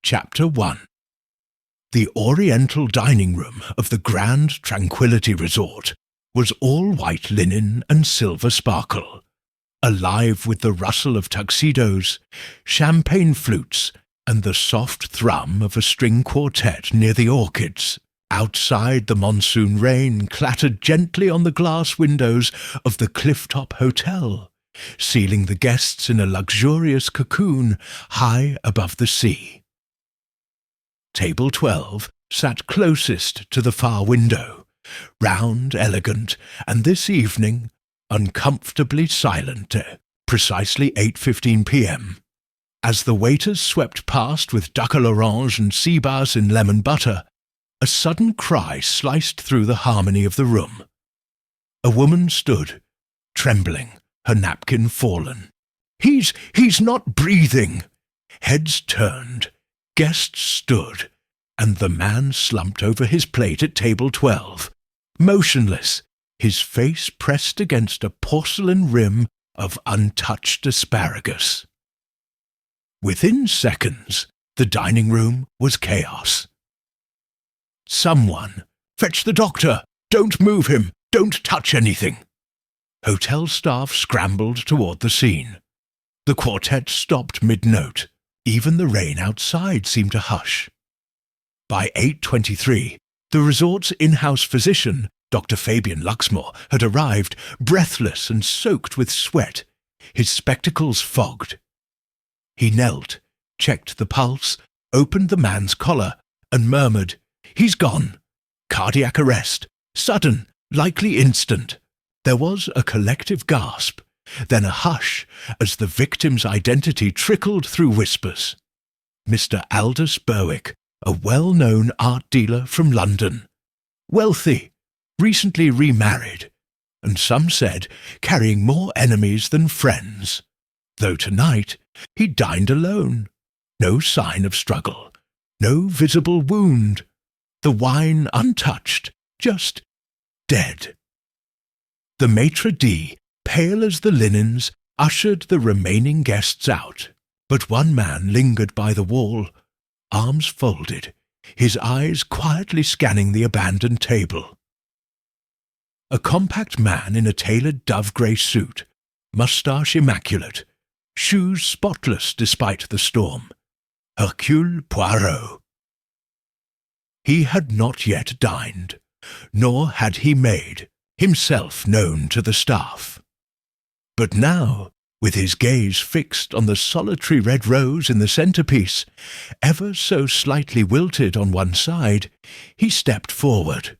Chapter 1. The oriental dining room of the Grand Tranquility Resort was all white linen and silver sparkle, alive with the rustle of tuxedos, champagne flutes, and the soft thrum of a string quartet near the orchids. Outside, the monsoon rain clattered gently on the glass windows of the Clifftop Hotel, sealing the guests in a luxurious cocoon high above the sea. Table 12 sat closest to the far window, round, elegant, and this evening uncomfortably silent, precisely 8:15 p.m. As the waiters swept past with duck à l'orange and sea bass in lemon butter, a sudden cry sliced through the harmony of the room. A woman stood, trembling, her napkin fallen. He's not breathing!" Heads turned, guests stood, and the man slumped over his plate at table 12, motionless, his face pressed against a porcelain rim of untouched asparagus. Within seconds, the dining room was chaos. "Someone! Fetch the doctor! Don't move him! Don't touch anything!" Hotel staff scrambled toward the scene. The quartet stopped mid-note. Even the rain outside seemed to hush. By 8:23, the resort's in-house physician, Dr. Fabian Luxmore, had arrived, breathless and soaked with sweat, his spectacles fogged. He knelt, checked the pulse, opened the man's collar, and murmured, "He's gone. Cardiac arrest. Sudden, likely instant." There was a collective gasp, then a hush as the victim's identity trickled through whispers. Mr. Aldous Berwyck, a well-known art dealer from London. Wealthy, recently remarried, and some said carrying more enemies than friends. Though tonight he dined alone. No sign of struggle, no visible wound. The wine untouched, just dead. The maitre d', pale as the linens, ushered the remaining guests out, but one man lingered by the wall, arms folded, his eyes quietly scanning the abandoned table. A compact man in a tailored dove-grey suit, moustache immaculate, shoes spotless despite the storm. Hercule Poirot. He had not yet dined, nor had he made himself known to the staff. But now, with his gaze fixed on the solitary red rose in the centrepiece, ever so slightly wilted on one side, he stepped forward.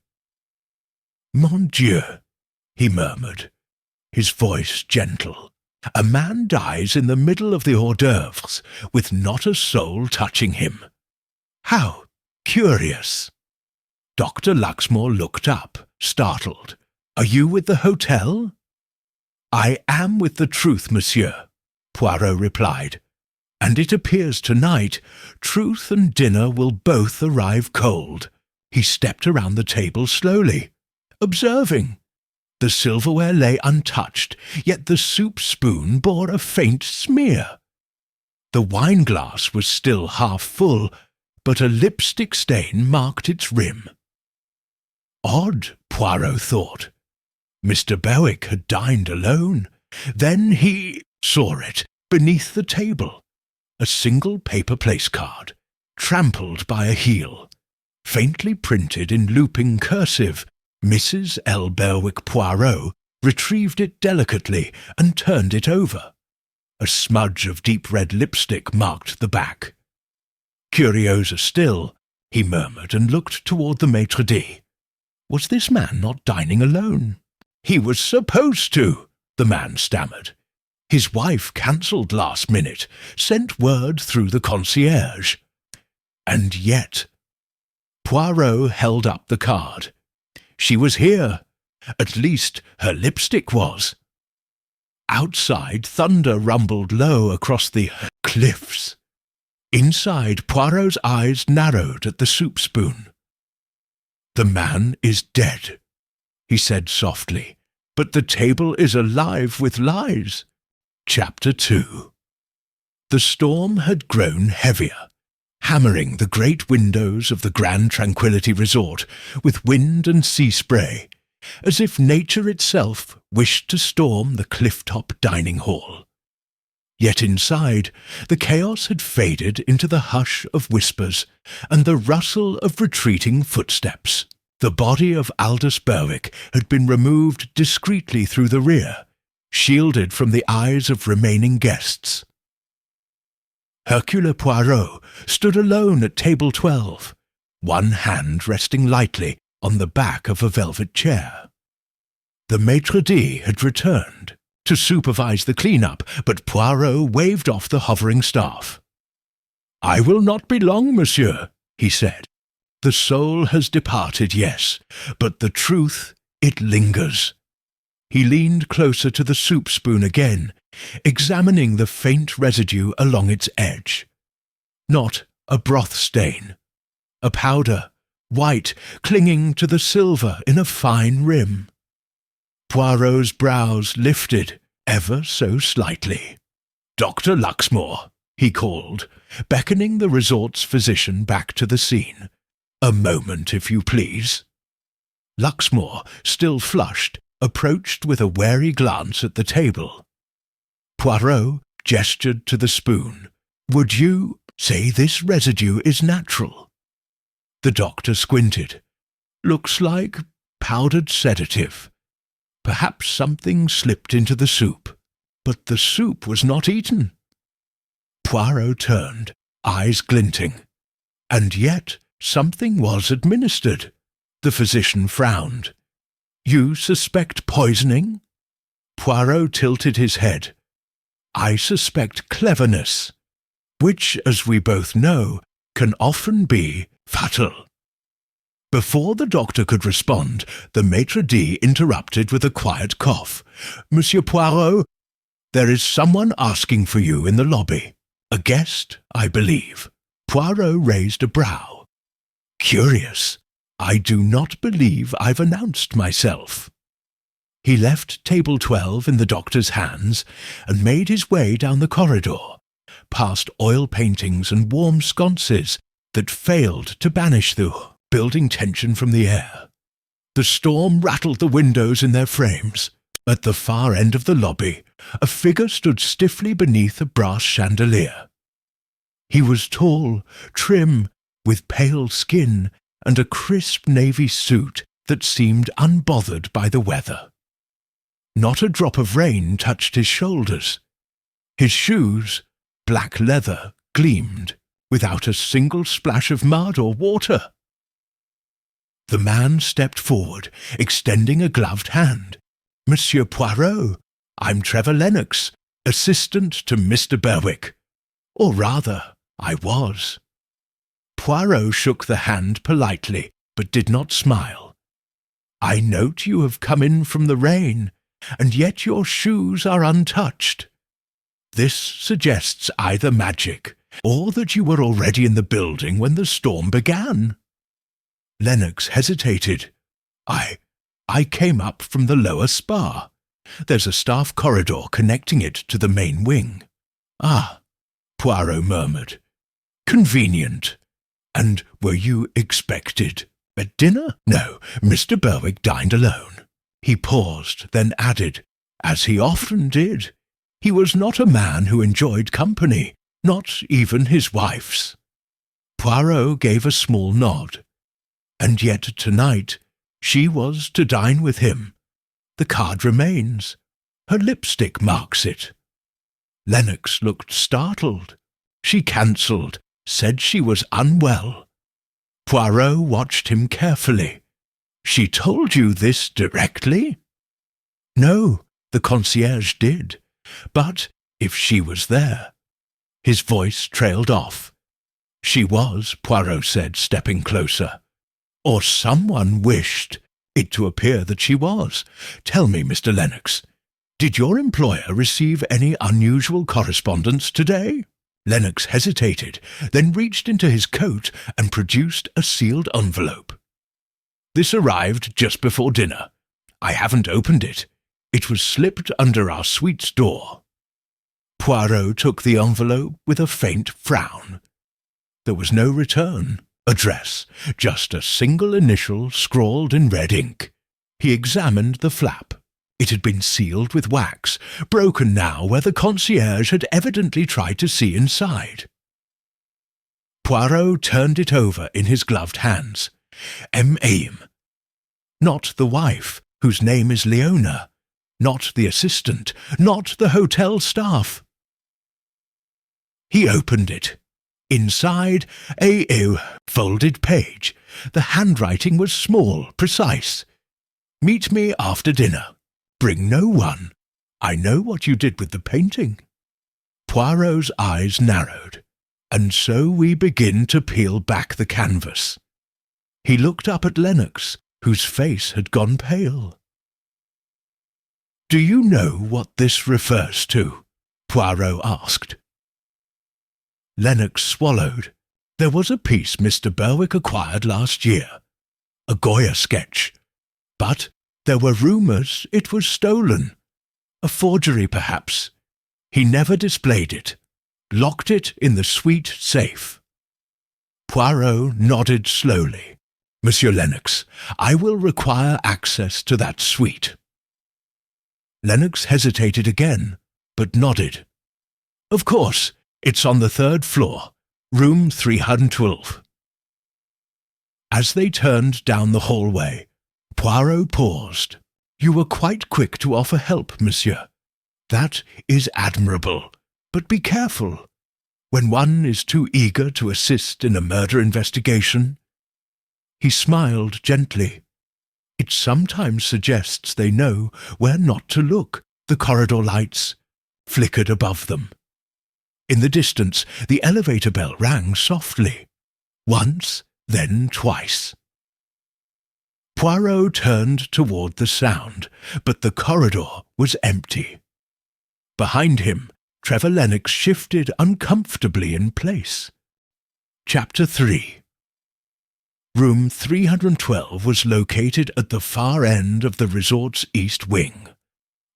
"Mon Dieu," he murmured, his voice gentle. "A man dies in the middle of the hors d'oeuvres, with not a soul touching him. How curious!" Dr. Luxmore looked up, startled. "Are you with the hotel?" "I am with the truth, monsieur," Poirot replied. "And it appears tonight truth and dinner will both arrive cold." He stepped around the table slowly, observing. The silverware lay untouched, yet the soup spoon bore a faint smear. The wineglass was still half full, but a lipstick stain marked its rim. Odd, Poirot thought. Mr. Berwyck had dined alone. Then he saw it, beneath the table. A single paper placecard, trampled by a heel. Faintly printed in looping cursive, Mrs. L. Berwyck Poirot retrieved it delicately and turned it over. A smudge of deep red lipstick marked the back. "Curiosa still," he murmured and looked toward the maitre d'. Was this man not dining alone? "He was supposed to," the man stammered. "His wife cancelled last minute, sent word through the concierge. And yet—" Poirot held up the card. "She was here. At least her lipstick was." Outside, thunder rumbled low across the cliffs. Inside, Poirot's eyes narrowed at the soup spoon. "The man is dead," he said softly, "but the table is alive with lies." Chapter 2. The storm had grown heavier. hammering the great windows of the Grand Tranquility Resort with wind and sea spray, as if nature itself wished to storm the cliff-top dining hall. Yet inside, the chaos had faded into the hush of whispers and the rustle of retreating footsteps. The body of Aldous Berwyck had been removed discreetly through the rear, shielded from the eyes of remaining guests. Hercule Poirot stood alone at table 12, one hand resting lightly on the back of a velvet chair. The maitre d' had returned to supervise the clean-up, but Poirot waved off the hovering staff. "I will not be long, monsieur," he said. "The soul has departed, yes, but the truth, it lingers." He leaned closer to the soup spoon again, examining the faint residue along its edge. Not a broth stain. A powder, white, clinging to the silver in a fine rim. Poirot's brows lifted ever so slightly. "Dr. Luxmore," he called, beckoning the resort's physician back to the scene. "A moment, if you please." Luxmore, still flushed, approached with a wary glance at the table. Poirot gestured to the spoon. "Would you say this residue is natural?" The doctor squinted. "Looks like powdered sedative. Perhaps something slipped into the soup. But the soup was not eaten." Poirot turned, eyes glinting. "And yet something was administered." The physician frowned. "You suspect poisoning?" Poirot tilted his head. "I suspect cleverness, which, as we both know, can often be fatal." Before the doctor could respond, the maitre d' interrupted with a quiet cough. "Monsieur Poirot, there is someone asking for you in the lobby. A guest, I believe." Poirot raised a brow. "Curious. I do not believe I've announced myself." He left table 12 in the doctor's hands and made his way down the corridor, past oil paintings and warm sconces that failed to banish the building tension from the air. The storm rattled the windows in their frames. At the far end of the lobby, a figure stood stiffly beneath a brass chandelier. He was tall, trim, with pale skin and a crisp navy suit that seemed unbothered by the weather. Not a drop of rain touched his shoulders. His shoes, black leather, gleamed, without a single splash of mud or water. The man stepped forward, extending a gloved hand. "Monsieur Poirot, I'm Trevor Lennox, assistant to Mr. Berwyck. Or rather, I was." Poirot shook the hand politely, but did not smile. "I note you have come in from the rain, and yet your shoes are untouched. This suggests either magic, or that you were already in the building when the storm began." Lennox hesitated. I came up from the lower spa. There's a staff corridor connecting it to the main wing." "Ah," Poirot murmured. "Convenient. And were you expected at dinner?" "No, Mr. Berwyck dined alone." He paused, then added, as he often did, he was not a man who enjoyed company, not even his wife's. Poirot gave a small nod. And yet tonight she was to dine with him. The card remains. Her lipstick marks it. Lennox looked startled. She cancelled, said she was unwell. Poirot watched him carefully. "She told you this directly?" "No, the concierge did. But if she was there—" His voice trailed off. "She was," Poirot said, stepping closer. "Or someone wished it to appear that she was. Tell me, Mr. Lennox, did your employer receive any unusual correspondence today?" Lennox hesitated, then reached into his coat and produced a sealed envelope. "This arrived just before dinner. I haven't opened it. It was slipped under our suite's door." Poirot took the envelope with a faint frown. There was no return address, just a single initial scrawled in red ink. He examined the flap. It had been sealed with wax, broken now where the concierge had evidently tried to see inside. Poirot turned it over in his gloved hands. M.A.M. Not the wife, whose name is Leona. Not the assistant. Not the hotel staff. He opened it. Inside, a folded page. The handwriting was small, precise. Meet me after dinner. Bring no one. I know what you did with the painting. Poirot's eyes narrowed. And so we begin to peel back the canvas. He looked up at Lennox, whose face had gone pale. Do you know what this refers to? Poirot asked. Lennox swallowed. There was a piece Mr. Berwyck acquired last year, a Goya sketch. But there were rumours it was stolen. A forgery, perhaps. He never displayed it. Locked it in the suite safe. Poirot nodded slowly. Monsieur Lennox, I will require access to that suite. Lennox hesitated again, but nodded. Of course, it's on the 3rd floor, room 312. As they turned down the hallway, Poirot paused. You were quite quick to offer help, monsieur. That is admirable. But be careful. When one is too eager to assist in a murder investigation. He smiled gently. It sometimes suggests they know where not to look. The corridor lights flickered above them. In the distance, the elevator bell rang softly. Once, then twice. Poirot turned toward the sound, but the corridor was empty. Behind him, Trevor Lennox shifted uncomfortably in place. Chapter 3. Room 312 was located at the far end of the resort's east wing,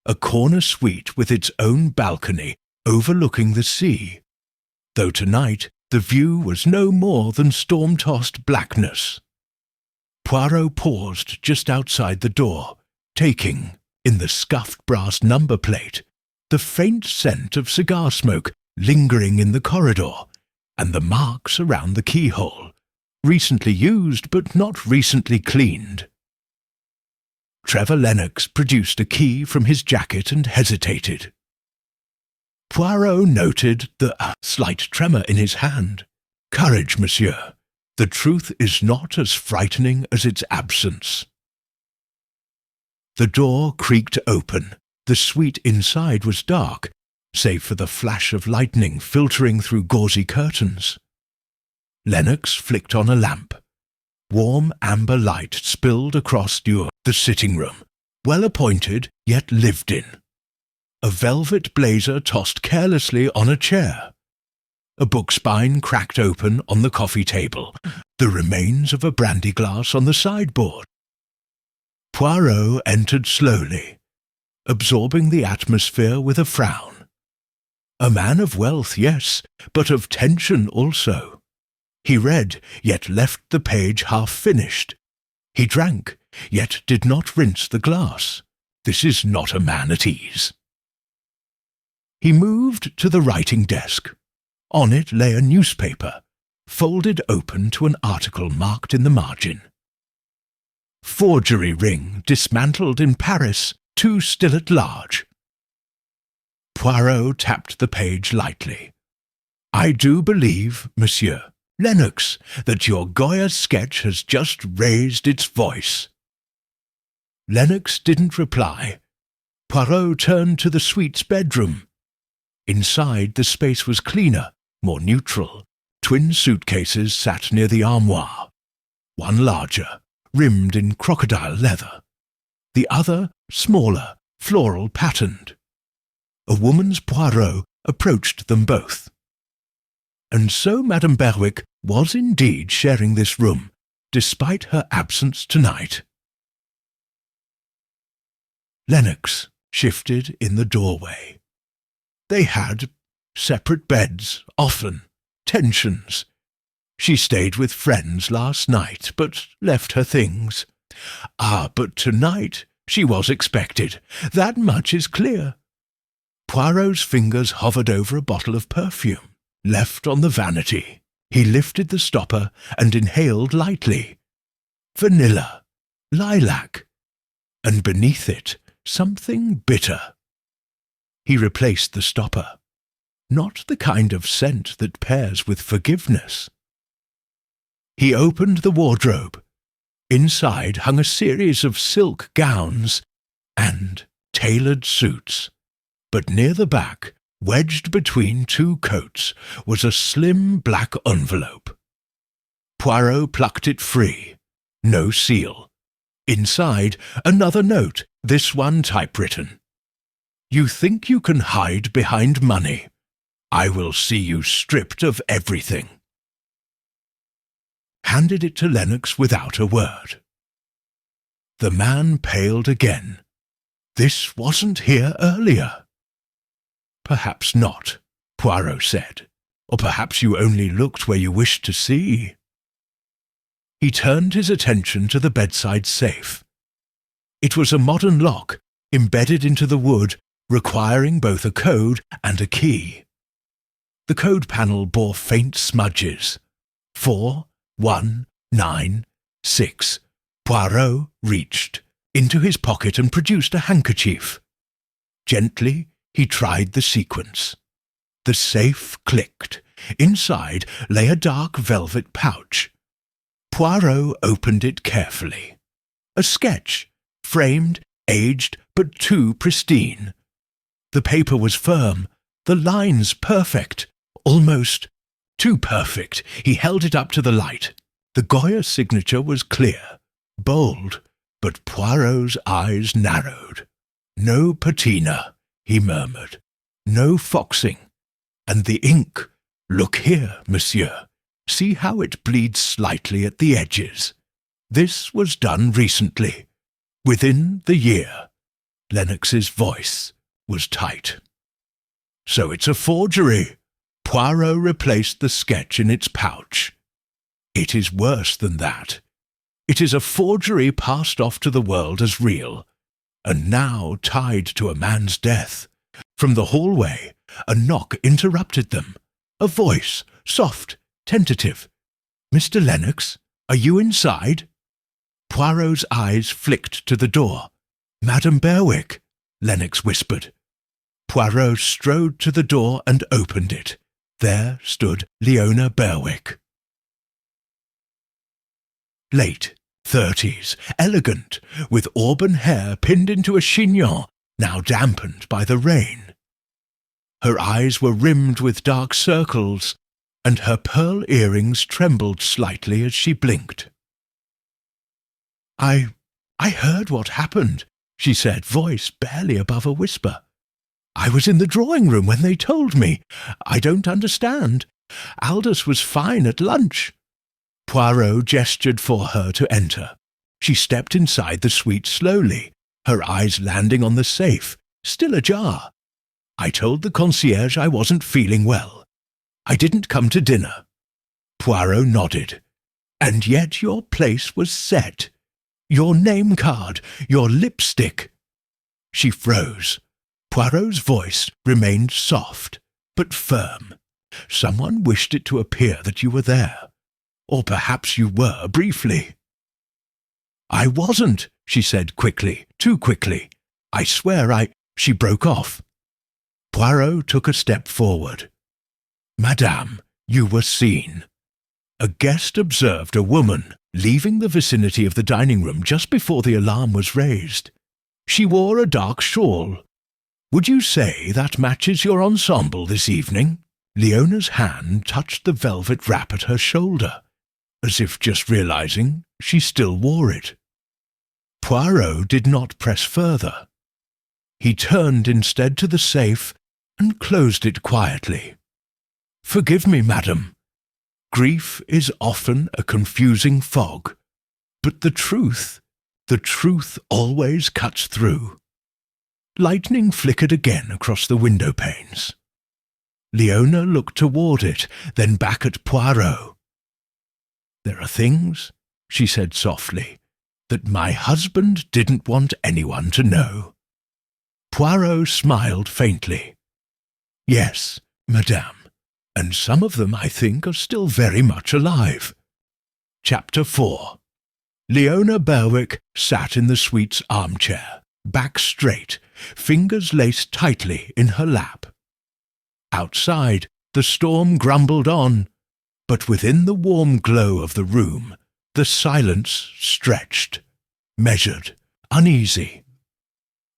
a corner suite with its own balcony overlooking the sea, though tonight the view was no more than storm-tossed blackness. Poirot paused just outside the door, taking, in the scuffed brass number plate, the faint scent of cigar smoke lingering in the corridor, and the marks around the keyhole, recently used but not recently cleaned. Trevor Lennox produced a key from his jacket and hesitated. Poirot noted the slight tremor in his hand. Courage, monsieur. The truth is not as frightening as its absence. The door creaked open. The suite inside was dark, save for the flash of lightning filtering through gauzy curtains. Lennox flicked on a lamp. Warm amber light spilled across the sitting room, well appointed yet lived in. A velvet blazer tossed carelessly on a chair. A book spine cracked open on the coffee table, the remains of a brandy glass on the sideboard. Poirot entered slowly, absorbing the atmosphere with a frown. A man of wealth, yes, but of tension also. He read, yet left the page half-finished. He drank, yet did not rinse the glass. This is not a man at ease. He moved to the writing desk. On it lay a newspaper, folded open to an article marked in the margin. Forgery ring dismantled in Paris, 2 still at large. Poirot tapped the page lightly. I do believe, monsieur Lennox, that your Goya sketch has just raised its voice. Lennox didn't reply. Poirot turned to the suite's bedroom. Inside, the space was cleaner, more neutral. Twin suitcases sat near the armoire. One larger, rimmed in crocodile leather. The other, smaller, floral patterned. A woman's Poirot approached them both. And so Madame Berwyck was indeed sharing this room, despite her absence tonight. Lennox shifted in the doorway. They had separate beds, often, tensions. She stayed with friends last night, but left her things. Ah, but tonight she was expected. That much is clear. Poirot's fingers hovered over a bottle of perfume, left on the vanity. He lifted the stopper and inhaled lightly. Vanilla, lilac, and beneath it something bitter. He replaced the stopper. Not the kind of scent that pairs with forgiveness. He opened the wardrobe. Inside hung a series of silk gowns and tailored suits. But near the back, wedged between two coats, was a slim black envelope. Poirot plucked it free. No seal. Inside, another note, this one typewritten. You think you can hide behind money. I will see you stripped of everything. Handed it to Lennox without a word. The man paled again. This wasn't here earlier. Perhaps not, Poirot said. Or perhaps you only looked where you wished to see. He turned his attention to the bedside safe. It was a modern lock, embedded into the wood, requiring both a code and a key. The code panel bore faint smudges. 4196. Poirot reached into his pocket and produced a handkerchief. Gently, he tried the sequence. The safe clicked. Inside lay a dark velvet pouch. Poirot opened it carefully. A sketch, framed, aged, but too pristine. The paper was firm, the lines perfect, almost too perfect. He held it up to the light. The Goya signature was clear, bold, but Poirot's eyes narrowed. No patina, he murmured. No foxing. And the ink. Look here, monsieur. See how it bleeds slightly at the edges. This was done recently. Within the year. Lennox's voice was tight. So it's a forgery. Poirot replaced the sketch in its pouch. It is worse than that. It is a forgery passed off to the world as real, and now tied to a man's death. From the hallway, a knock interrupted them. A voice, soft, tentative. Mr. Lennox, are you inside? Poirot's eyes flicked to the door. Madame Berwyck, Lennox whispered. Poirot strode to the door and opened it. There stood Leona Berwyck. Late 30s, elegant, with auburn hair pinned into a chignon, now dampened by the rain. Her eyes were rimmed with dark circles, and her pearl earrings trembled slightly as she blinked. I heard what happened, she said, voice barely above a whisper. I was in the drawing room when they told me. I don't understand. Aldous was fine at lunch. Poirot gestured for her to enter. She stepped inside the suite slowly, her eyes landing on the safe, still ajar. I told the concierge I wasn't feeling well. I didn't come to dinner. Poirot nodded. And yet your place was set. Your name card, your lipstick. She froze. Poirot's voice remained soft, but firm. Someone wished it to appear that you were there. Or perhaps you were, briefly. I wasn't, she said quickly, too quickly. I swear She broke off. Poirot took a step forward. Madame, you were seen. A guest observed a woman leaving the vicinity of the dining room just before the alarm was raised. She wore a dark shawl. Would you say that matches your ensemble this evening? Leona's hand touched the velvet wrap at her shoulder, as if just realizing she still wore it. Poirot did not press further. He turned instead to the safe and closed it quietly. Forgive me, madam. Grief is often a confusing fog, but the truth always cuts through. Lightning flickered again across the window panes. Leona looked toward it, then back at Poirot. There are things, she said softly, that my husband didn't want anyone to know. Poirot smiled faintly. Yes, madame, and some of them, I think, are still very much alive. Chapter 4. Leona Berwyck sat in the suite's armchair, back straight, fingers laced tightly in her lap. Outside, the storm grumbled on, but within the warm glow of the room, the silence stretched, measured, uneasy.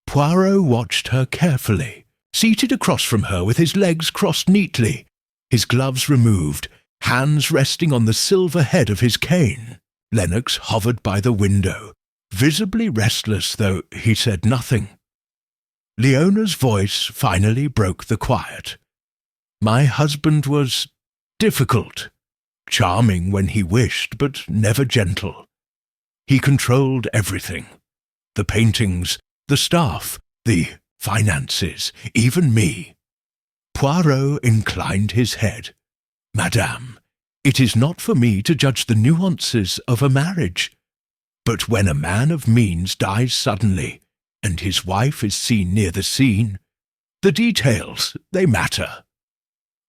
Poirot watched her carefully, seated across from her with his legs crossed neatly, his gloves removed, hands resting on the silver head of his cane. Lennox hovered by the window, visibly restless, though he said nothing. Leona's voice finally broke the quiet. My husband was difficult, charming when he wished, but never gentle. He controlled everything. The paintings, the staff, the finances, even me. Poirot inclined his head. Madame, it is not for me to judge the nuances of a marriage. But when a man of means dies suddenly, and his wife is seen near the scene, the details, they matter.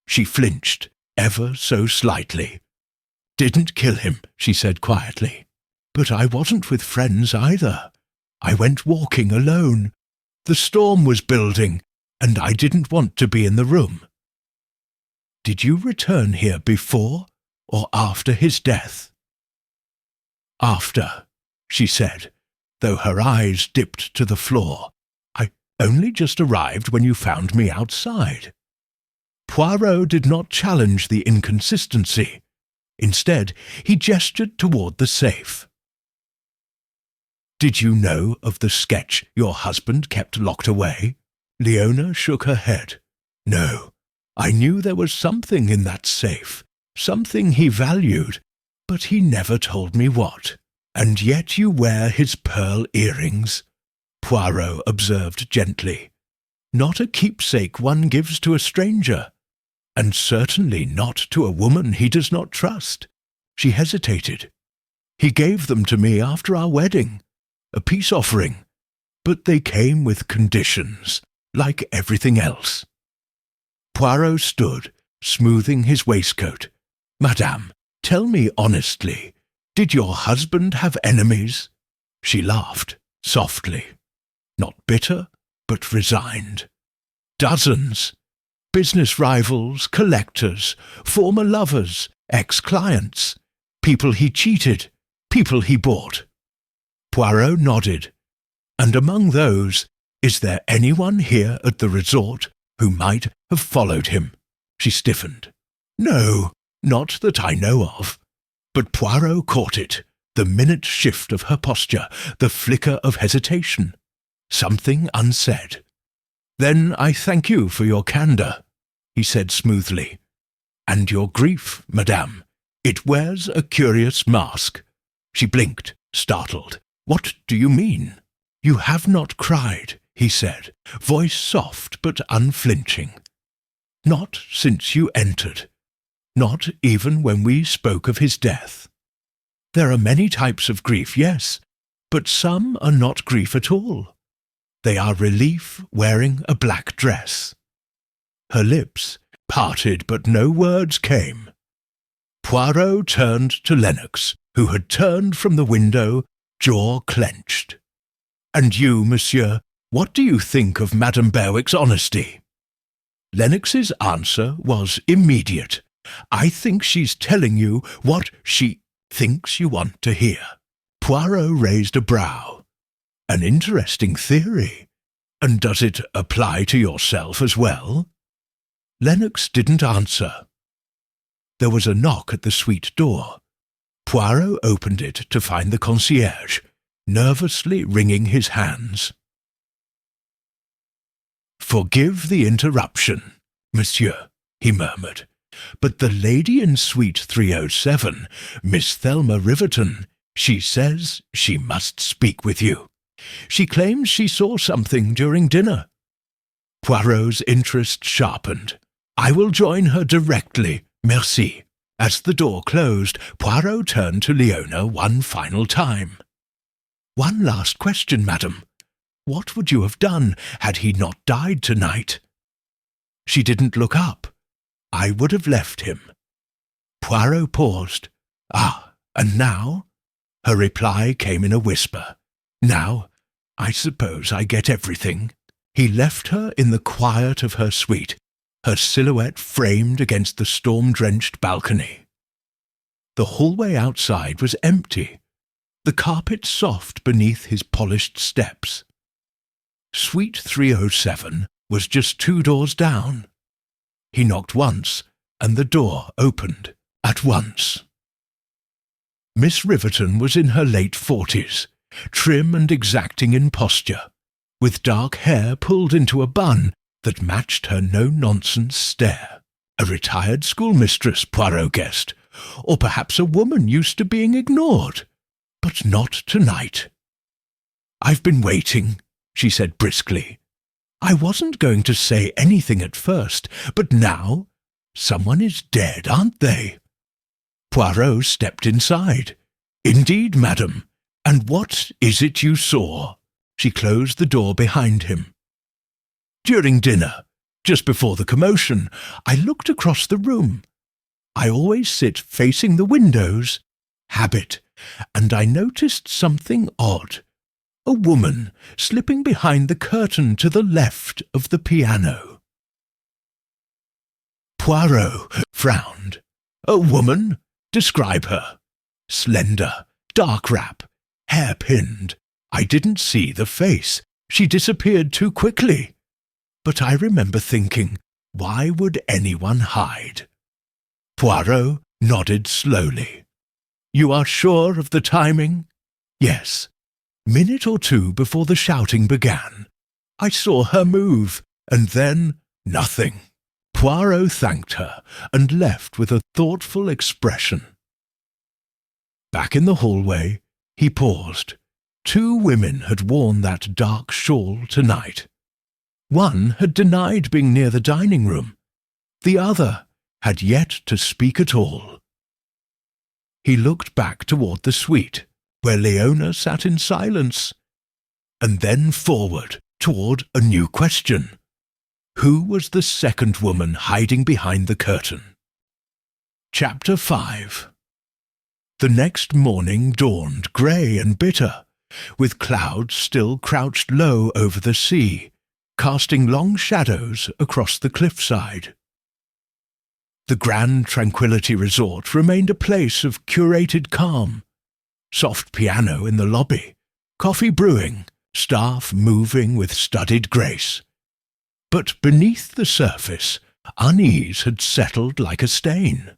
She flinched, ever so slightly. Didn't kill him, she said quietly. But I wasn't with friends either. I went walking alone. The storm was building, and I didn't want to be in the room. Did you return here before or after his death? After, she said, though her eyes dipped to the floor. I only just arrived when you found me outside. Poirot did not challenge the inconsistency. Instead, he gestured toward the safe. Did you know of the sketch your husband kept locked away? Leona shook her head. No, I knew there was something in that safe, something he valued, but he never told me what. And yet you wear his pearl earrings, Poirot observed gently. Not a keepsake one gives to a stranger, and certainly not to a woman he does not trust. She hesitated. He gave them to me after our wedding, a peace offering, but they came with conditions, like everything else. Poirot stood, smoothing his waistcoat. Madame, tell me honestly, did your husband have enemies? She laughed, softly. Not bitter, but resigned. Dozens. Business rivals, collectors, former lovers, ex-clients, people he cheated, people he bought. Poirot nodded. And among those, is there anyone here at the resort who might have followed him? She stiffened. No, not that I know of. But Poirot caught it, the minute shift of her posture, the flicker of hesitation. Something unsaid. Then I thank you for your candour, he said smoothly. And your grief, madame. It wears a curious mask. She blinked, startled. What do you mean? You have not cried, he said, voice soft but unflinching. Not since you entered. Not even when we spoke of his death. There are many types of grief, yes, but some are not grief at all. They are relief wearing a black dress. Her lips parted, but no words came. Poirot turned to Lennox, who had turned from the window, jaw clenched. And you, monsieur, what do you think of Madame Berwick's honesty? Lennox's answer was immediate. I think she's telling you what she thinks you want to hear. Poirot raised a brow. An interesting theory. And does it apply to yourself as well? Lennox didn't answer. There was a knock at the suite door. Poirot opened it to find the concierge, nervously wringing his hands. Forgive the interruption, monsieur, he murmured, but the lady in suite 307, Miss Thelma Riverton, she says she must speak with you. She claims she saw something during dinner. Poirot's interest sharpened. I will join her directly, merci. As the door closed, Poirot turned to Leona one final time. "One last question, madam. What would you have done had he not died tonight?" She didn't look up. "I would have left him." Poirot paused. "Ah, and now?" Her reply came in a whisper. "Now, I suppose I get everything." He left her in the quiet of her suite, her silhouette framed against the storm-drenched balcony. The hallway outside was empty, the carpet soft beneath his polished steps. Suite 307 was just 2 doors down. He knocked once, and the door opened at once. Miss Riverton was in her late 40s, trim and exacting in posture, with dark hair pulled into a bun that matched her no-nonsense stare. A retired schoolmistress, Poirot guessed, or perhaps a woman used to being ignored. But not tonight. "I've been waiting," she said briskly. "I wasn't going to say anything at first, but now someone is dead, aren't they?" Poirot stepped inside. "Indeed, madam. And what is it you saw?" She closed the door behind him. "During dinner, just before the commotion, I looked across the room. I always sit facing the windows. Habit. And I noticed something odd. A woman slipping behind the curtain to the left of the piano." Poirot frowned. "A woman? Describe her." "Slender, dark wrap, hair-pinned. I didn't see the face. She disappeared too quickly. But I remember thinking, why would anyone hide?" Poirot nodded slowly. "You are sure of the timing?" "Yes. Minute or two before the shouting began. I saw her move, and then nothing." Poirot thanked her and left with a thoughtful expression. Back in the hallway, he paused. 2 women had worn that dark shawl tonight. One had denied being near the dining room. The other had yet to speak at all. He looked back toward the suite, where Leona sat in silence, and then forward toward a new question. Who was the second woman hiding behind the curtain? Chapter 5. The next morning dawned grey and bitter, with clouds still crouched low over the sea, casting long shadows across the cliffside. The Grand Tranquility Resort remained a place of curated calm. Soft piano in the lobby, coffee brewing, staff moving with studied grace. But beneath the surface, unease had settled like a stain.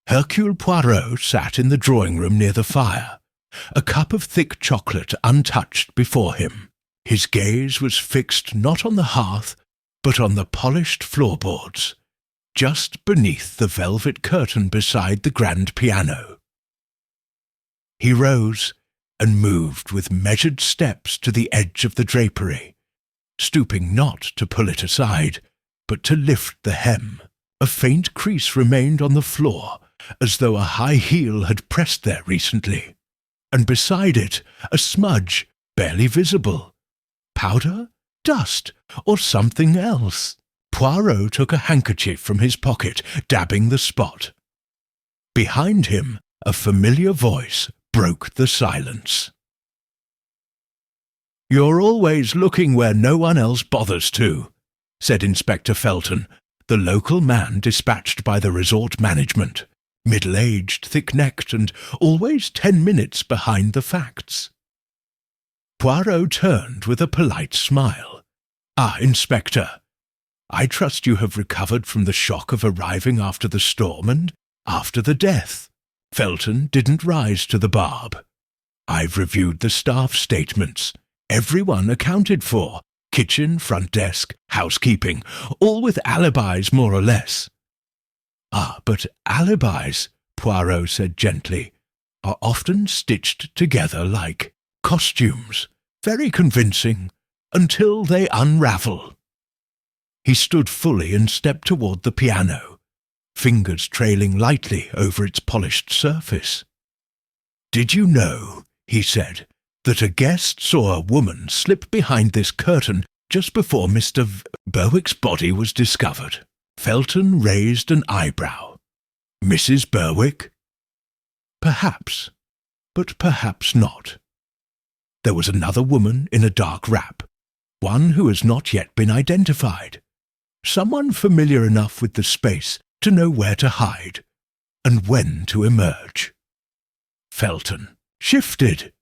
Hercule Poirot sat in the drawing-room near the fire, a cup of thick chocolate untouched before him. His gaze was fixed not on the hearth, but on the polished floorboards, just beneath the velvet curtain beside the grand piano. He rose and moved with measured steps to the edge of the drapery, stooping not to pull it aside, but to lift the hem. A faint crease remained on the floor, as though a high heel had pressed there recently, and beside it a smudge barely visible. Powder? Dust? Or something else? Poirot took a handkerchief from his pocket, dabbing the spot. Behind him, a familiar voice broke the silence. "You're always looking where no one else bothers to," said Inspector Felton, the local man dispatched by the resort management, middle-aged, thick-necked, and always 10 minutes behind the facts. Poirot turned with a polite smile. "Ah, Inspector, I trust you have recovered from the shock of arriving after the storm and after the death." Felton didn't rise to the barb. "I've reviewed the staff statements. Everyone accounted for. Kitchen, front desk, housekeeping, all with alibis more or less." "Ah, but alibis," Poirot said gently, "are often stitched together like costumes, very convincing, until they unravel." He stood fully and stepped toward the piano. fingers trailing lightly over its polished surface. "Did you know," he said, "that a guest saw a woman slip behind this curtain just before Mr. Berwick's body was discovered?" Felton raised an eyebrow. "Mrs. Berwick?" "Perhaps, but perhaps not. There was another woman in a dark wrap, one who has not yet been identified, someone familiar enough with the space to know where to hide and when to emerge." Felton shifted.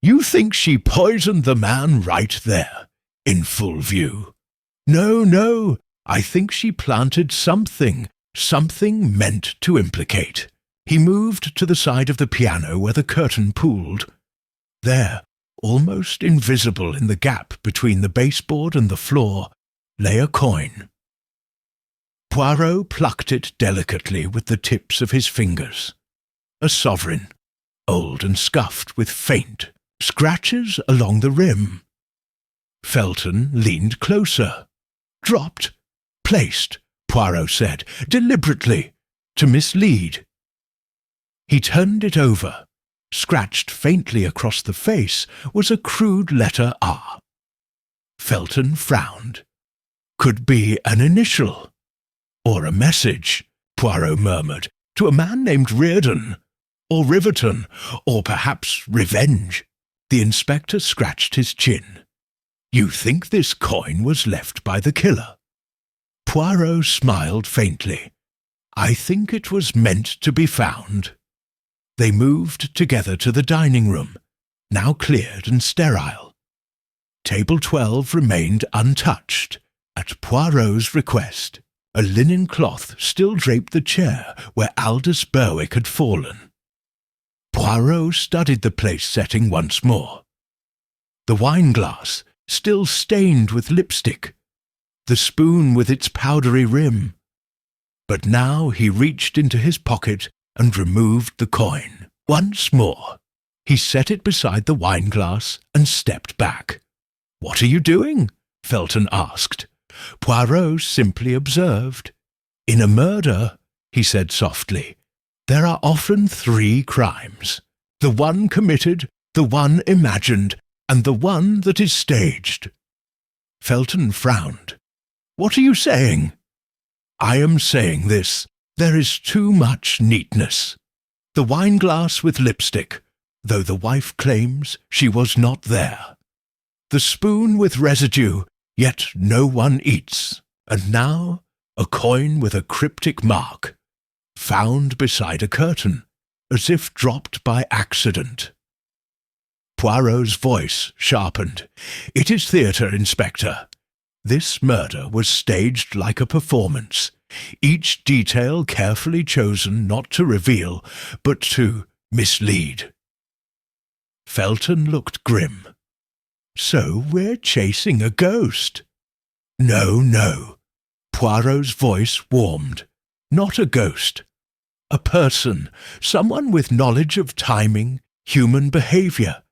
"You think she poisoned the man right there, in full view?" No, I think she planted something meant to implicate." He moved to the side of the piano where the curtain pooled. There, almost invisible in the gap between the baseboard and the floor, lay a coin. Poirot plucked it delicately with the tips of his fingers. A sovereign, old and scuffed with faint scratches along the rim. Felton leaned closer. "Dropped, placed," Poirot said, deliberately, to mislead. He turned it over. Scratched faintly across the face was a crude letter R. Felton frowned. "Could be an initial. Or a message," Poirot murmured, "to a man named Reardon, or Riverton, or perhaps revenge." The inspector scratched his chin. "You think this coin was left by the killer?" Poirot smiled faintly. "I think it was meant to be found." They moved together to the dining room, now cleared and sterile. Table 12 remained untouched, at Poirot's request. A linen cloth still draped the chair where Aldous Berwyck had fallen. Poirot studied the place setting once more. The wineglass, still stained with lipstick, the spoon with its powdery rim. But now he reached into his pocket and removed the coin. Once more, he set it beside the wineglass and stepped back. "What are you doing?" Felton asked. Poirot simply observed. "In a murder," he said softly, "there are often 3 crimes. The one committed, the one imagined, and the one that is staged." Felton frowned. "What are you saying?" "I am saying this. There is too much neatness. The wineglass with lipstick, though the wife claims she was not there. The spoon with residue, yet no one eats. And now a coin with a cryptic mark, found beside a curtain, as if dropped by accident." Poirot's voice sharpened. "It is theatre, Inspector. This murder was staged like a performance, each detail carefully chosen not to reveal, but to mislead." Felton looked grim. "So we're chasing a ghost?" No. Poirot's voice warmed. "Not a ghost. A person, someone with knowledge of timing, human behaviour,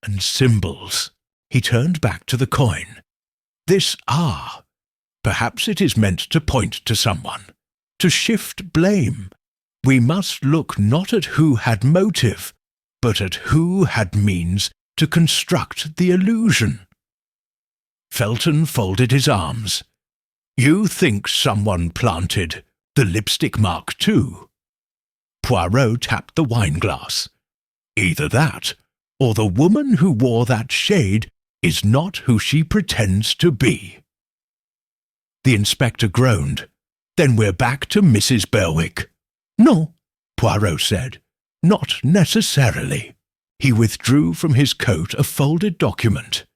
and symbols." He turned back to the coin. "This R. Perhaps it is meant to point to someone, to shift blame. We must look not at who had motive, but at who had means to construct the illusion." Felton folded his arms. "You think someone planted the lipstick mark too?" Poirot tapped the wineglass. "Either that, or the woman who wore that shade is not who she pretends to be." The inspector groaned. "Then we're back to Mrs. Berwick." "No," Poirot said. "Not necessarily." He withdrew from his coat a folded document.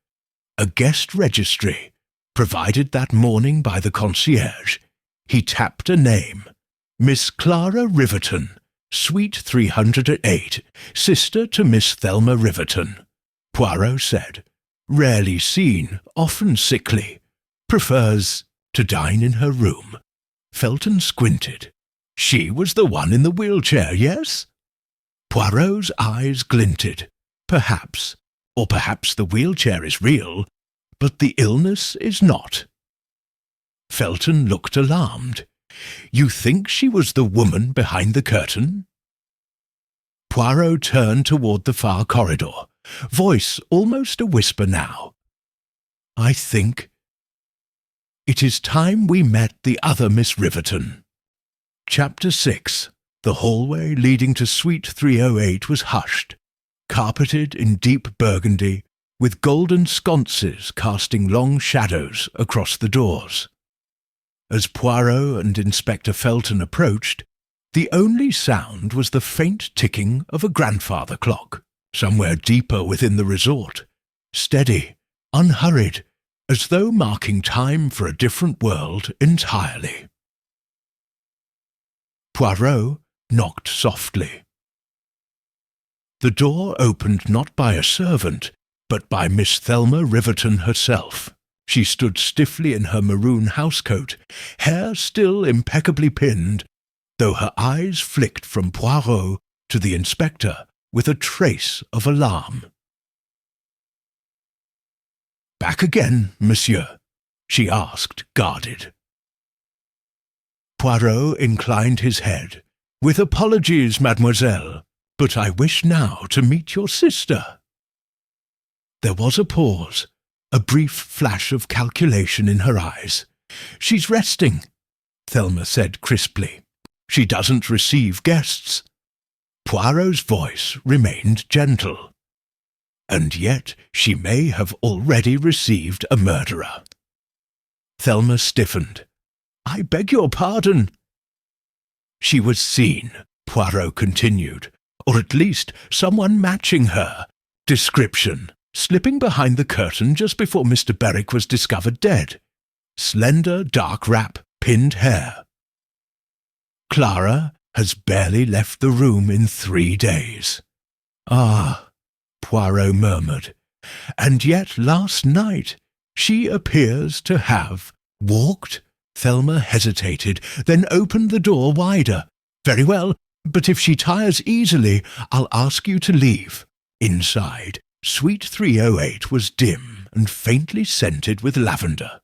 A guest registry, provided that morning by the concierge. He tapped a name. Miss Clara Riverton, Suite 308, sister to Miss Thelma Riverton. Poirot said, "Rarely seen, often sickly. Prefers to dine in her room." Felton squinted. "She was the one in the wheelchair, yes?" Poirot's eyes glinted. "Perhaps. Or perhaps the wheelchair is real, but the illness is not." Felton looked alarmed. You think she was the woman behind the curtain?" Poirot turned toward the far corridor, voice almost a whisper now. "I think it is time we met the other Miss Riverton." Chapter 6. The hallway leading to Suite 308 was hushed, carpeted in deep burgundy, with golden sconces casting long shadows across the doors. As Poirot and Inspector Felton approached, the only sound was the faint ticking of a grandfather clock, somewhere deeper within the resort, steady, unhurried, as though marking time for a different world entirely. Poirot knocked softly. The door opened not by a servant, but by Miss Thelma Riverton herself. She stood stiffly in her maroon housecoat, hair still impeccably pinned, though her eyes flicked from Poirot to the inspector with a trace of alarm. "Back again, monsieur?" she asked, guarded. Poirot inclined his head. "With apologies, mademoiselle, but I wish now to meet your sister." There was a pause, a brief flash of calculation in her eyes. "She's resting," Thelma said crisply. "She doesn't receive guests." Poirot's voice remained gentle. "And yet she may have already received a murderer." Thelma stiffened. "I beg your pardon." "She was seen," Poirot continued, "or at least someone matching her description, slipping behind the curtain just before Mr. Berwyck was discovered dead. Slender, dark wrap, pinned hair. Clara has barely left the room in 3 days. "Ah," Poirot murmured, "and yet last night she appears to have walked." Thelma hesitated, then opened the door wider. "Very well, but if she tires easily, I'll ask you to leave." Inside, Suite 308 was dim and faintly scented with lavender.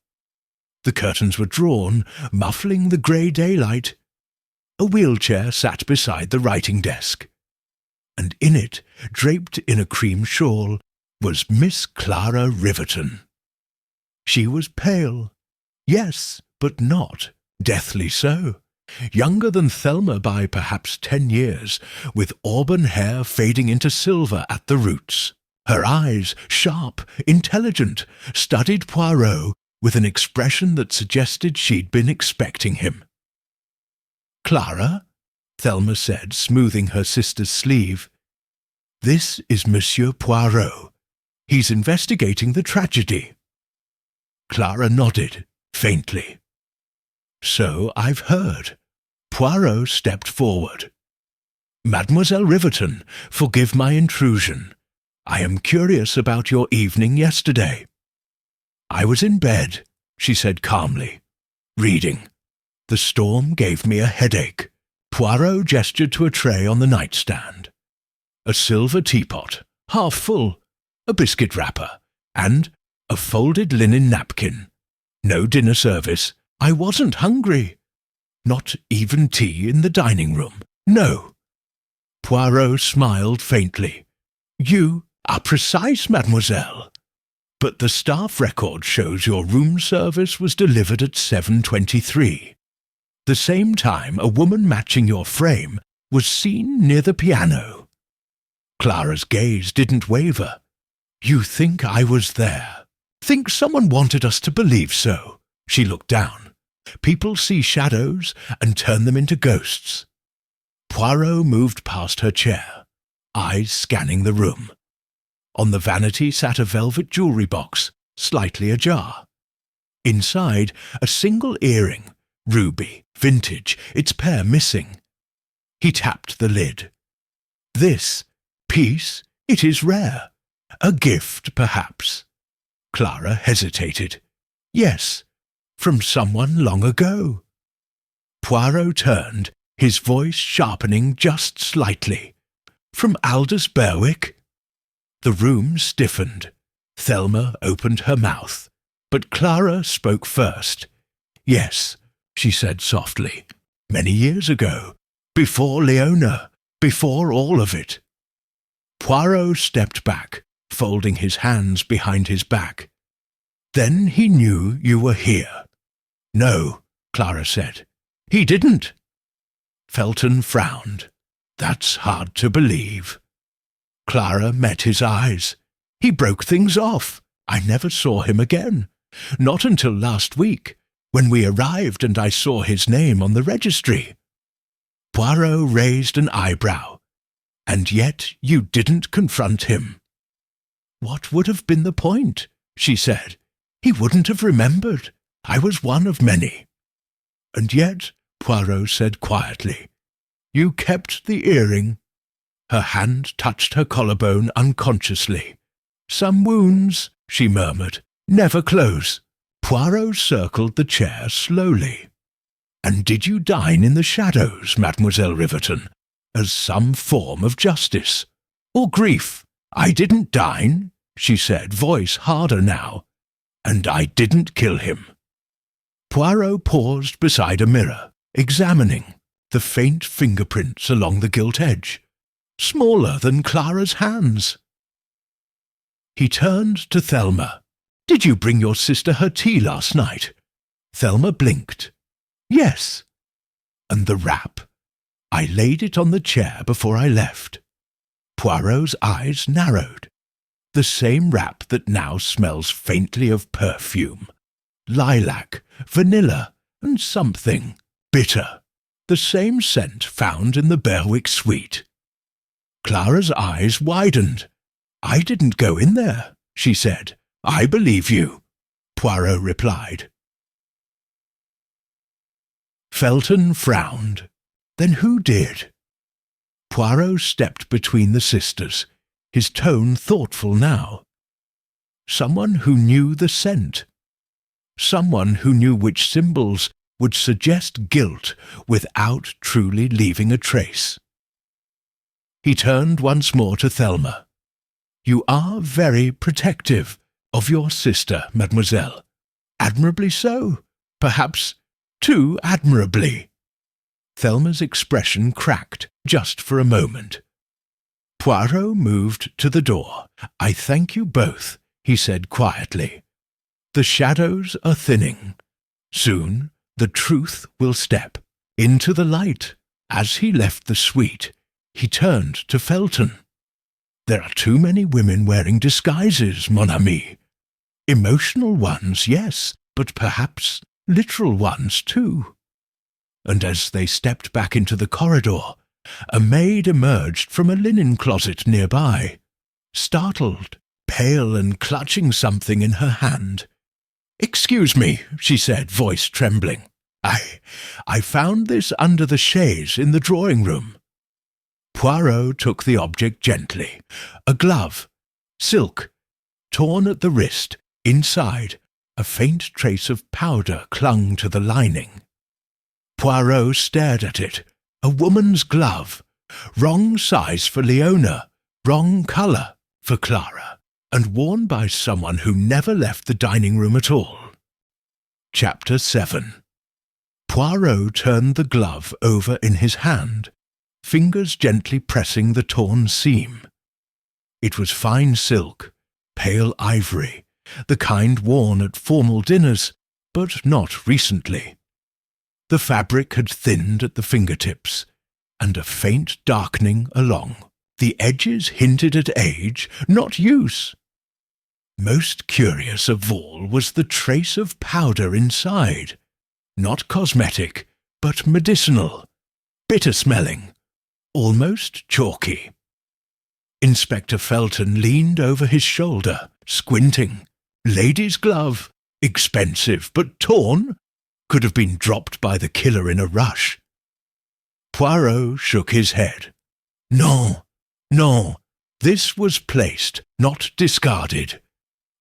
The curtains were drawn, muffling the grey daylight. A wheelchair sat beside the writing desk, and in it, draped in a cream shawl, was Miss Clara Riverton. She was pale, yes, but not deathly so. Younger than Thelma by perhaps 10 years, with auburn hair fading into silver at the roots. Her eyes, sharp, intelligent, studied Poirot with an expression that suggested she'd been expecting him. "Clara," Thelma said, smoothing her sister's sleeve, "this is Monsieur Poirot. He's investigating the tragedy." Clara nodded, faintly. "So I've heard." Poirot stepped forward. "Mademoiselle Riverton, forgive my intrusion. I am curious about your evening yesterday." "I was in bed," she said calmly, "reading. The storm gave me a headache." Poirot gestured to a tray on the nightstand. A silver teapot, half full, a biscuit wrapper, and a folded linen napkin. No dinner service. I wasn't hungry. Not even tea in the dining room. No. Poirot smiled faintly. "You are precise, mademoiselle. But the staff record shows your room service was delivered at 7:23. The same time a woman matching your frame was seen near the piano." Clara's gaze didn't waver. "You think I was there? Think someone wanted us to believe so?" She looked down. "People see shadows and turn them into ghosts." Poirot moved past her chair, eyes scanning the room. On the vanity sat a velvet jewellery box, slightly ajar. Inside, a single earring, ruby, vintage, its pair missing. He tapped the lid. "This piece, it is rare. A gift, perhaps." Clara hesitated. "Yes, from someone long ago." Poirot turned, his voice sharpening just slightly. "From Aldous Berwyck?" The room stiffened. Thelma opened her mouth, but Clara spoke first. "Yes, she said softly. Many years ago. Before Leona. Before all of it. Poirot stepped back, folding his hands behind his back. Then he knew you were here. No, Clara said. He didn't. Felton frowned. That's hard to believe. Clara met his eyes. He broke things off. I never saw him again. Not until last week, when we arrived and I saw his name on the registry. Poirot raised an eyebrow. And yet you didn't confront him. What would have been the point? She said. He wouldn't have remembered. I was one of many. And yet, Poirot said quietly, you kept the earring. Her hand touched her collarbone unconsciously. Some wounds, she murmured, never close. Poirot circled the chair slowly. And did you dine in the shadows, Mademoiselle Riverton, as some form of justice? Or grief? I didn't dine, she said, voice harder now. And I didn't kill him. Poirot paused beside a mirror, examining the faint fingerprints along the gilt edge, smaller than Clara's hands. He turned to Thelma. Did you bring your sister her tea last night? Thelma blinked. Yes. And the wrap? I laid it on the chair before I left. Poirot's eyes narrowed. The same wrap that now smells faintly of perfume. Lilac, vanilla, and something bitter. The same scent found in the Berwyck suite. Clara's eyes widened. I didn't go in there, she said. I believe you, Poirot replied. Felton frowned. Then who did? Poirot stepped between the sisters, his tone thoughtful now. Someone who knew the scent. Someone who knew which symbols would suggest guilt without truly leaving a trace. He turned once more to Thelma. You are very protective of your sister, mademoiselle. Admirably so. Perhaps too admirably. Thelma's expression cracked just for a moment. Poirot moved to the door. I thank you both, he said quietly. The shadows are thinning. Soon the truth will step into the light. As he left the suite, he turned to Felton. There are too many women wearing disguises, mon ami. Emotional ones, yes, but perhaps literal ones too. And as they stepped back into the corridor, a maid emerged from a linen closet nearby, startled, pale and clutching something in her hand. Excuse me, she said, voice trembling. I found this under the chaise in the drawing-room. Poirot took the object gently. A glove, silk, torn at the wrist. Inside, a faint trace of powder clung to the lining. Poirot stared at it. A woman's glove. Wrong size for Leona, wrong colour for Clara, and worn by someone who never left the dining-room at all. Chapter 7. Poirot turned the glove over in his hand, fingers gently pressing the torn seam. It was fine silk, pale ivory, the kind worn at formal dinners, but not recently. The fabric had thinned at the fingertips, and a faint darkening along. The edges hinted at age, not use. Most curious of all was the trace of powder inside, not cosmetic, but medicinal, bitter-smelling, almost chalky. Inspector Felton leaned over his shoulder, squinting. Lady's glove, expensive but torn, could have been dropped by the killer in a rush. Poirot shook his head. No, this was placed, not discarded.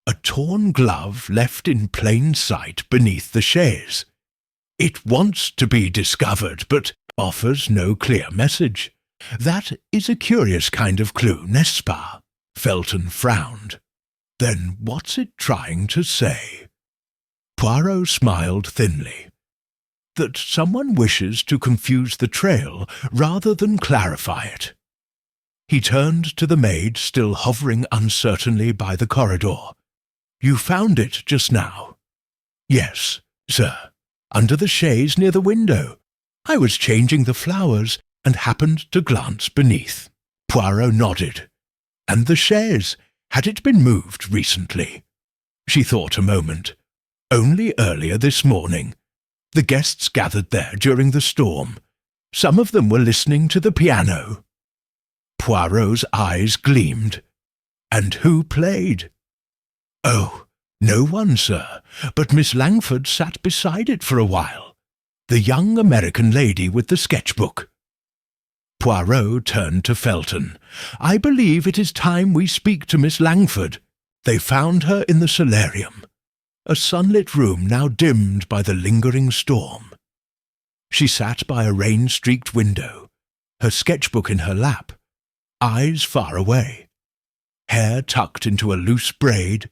A torn glove left in plain sight beneath the chaise. It wants to be discovered, but offers no clear message. That is a curious kind of clue, n'est-ce pas? Felton frowned. Then what's it trying to say? Poirot smiled thinly. that someone wishes to confuse the trail rather than clarify it. He turned to the maid still hovering uncertainly by the corridor. "You found it just now?" "Yes, sir, under the chaise near the window. I was changing the flowers and happened to glance beneath." Poirot nodded. "And the chaise, had it been moved recently?" She thought a moment. "Only earlier this morning. The guests gathered there during the storm. Some of them were listening to the piano." Poirot's eyes gleamed. "And who played?" "Oh, no one, sir, but Miss Langford sat beside it for a while. The young American lady with the sketchbook." Poirot turned to Felton. "I believe it is time we speak to Miss Langford. They found her in the solarium, a sunlit room now dimmed by the lingering storm. She sat by a rain-streaked window, her sketchbook in her lap, eyes far away, hair tucked into a loose braid,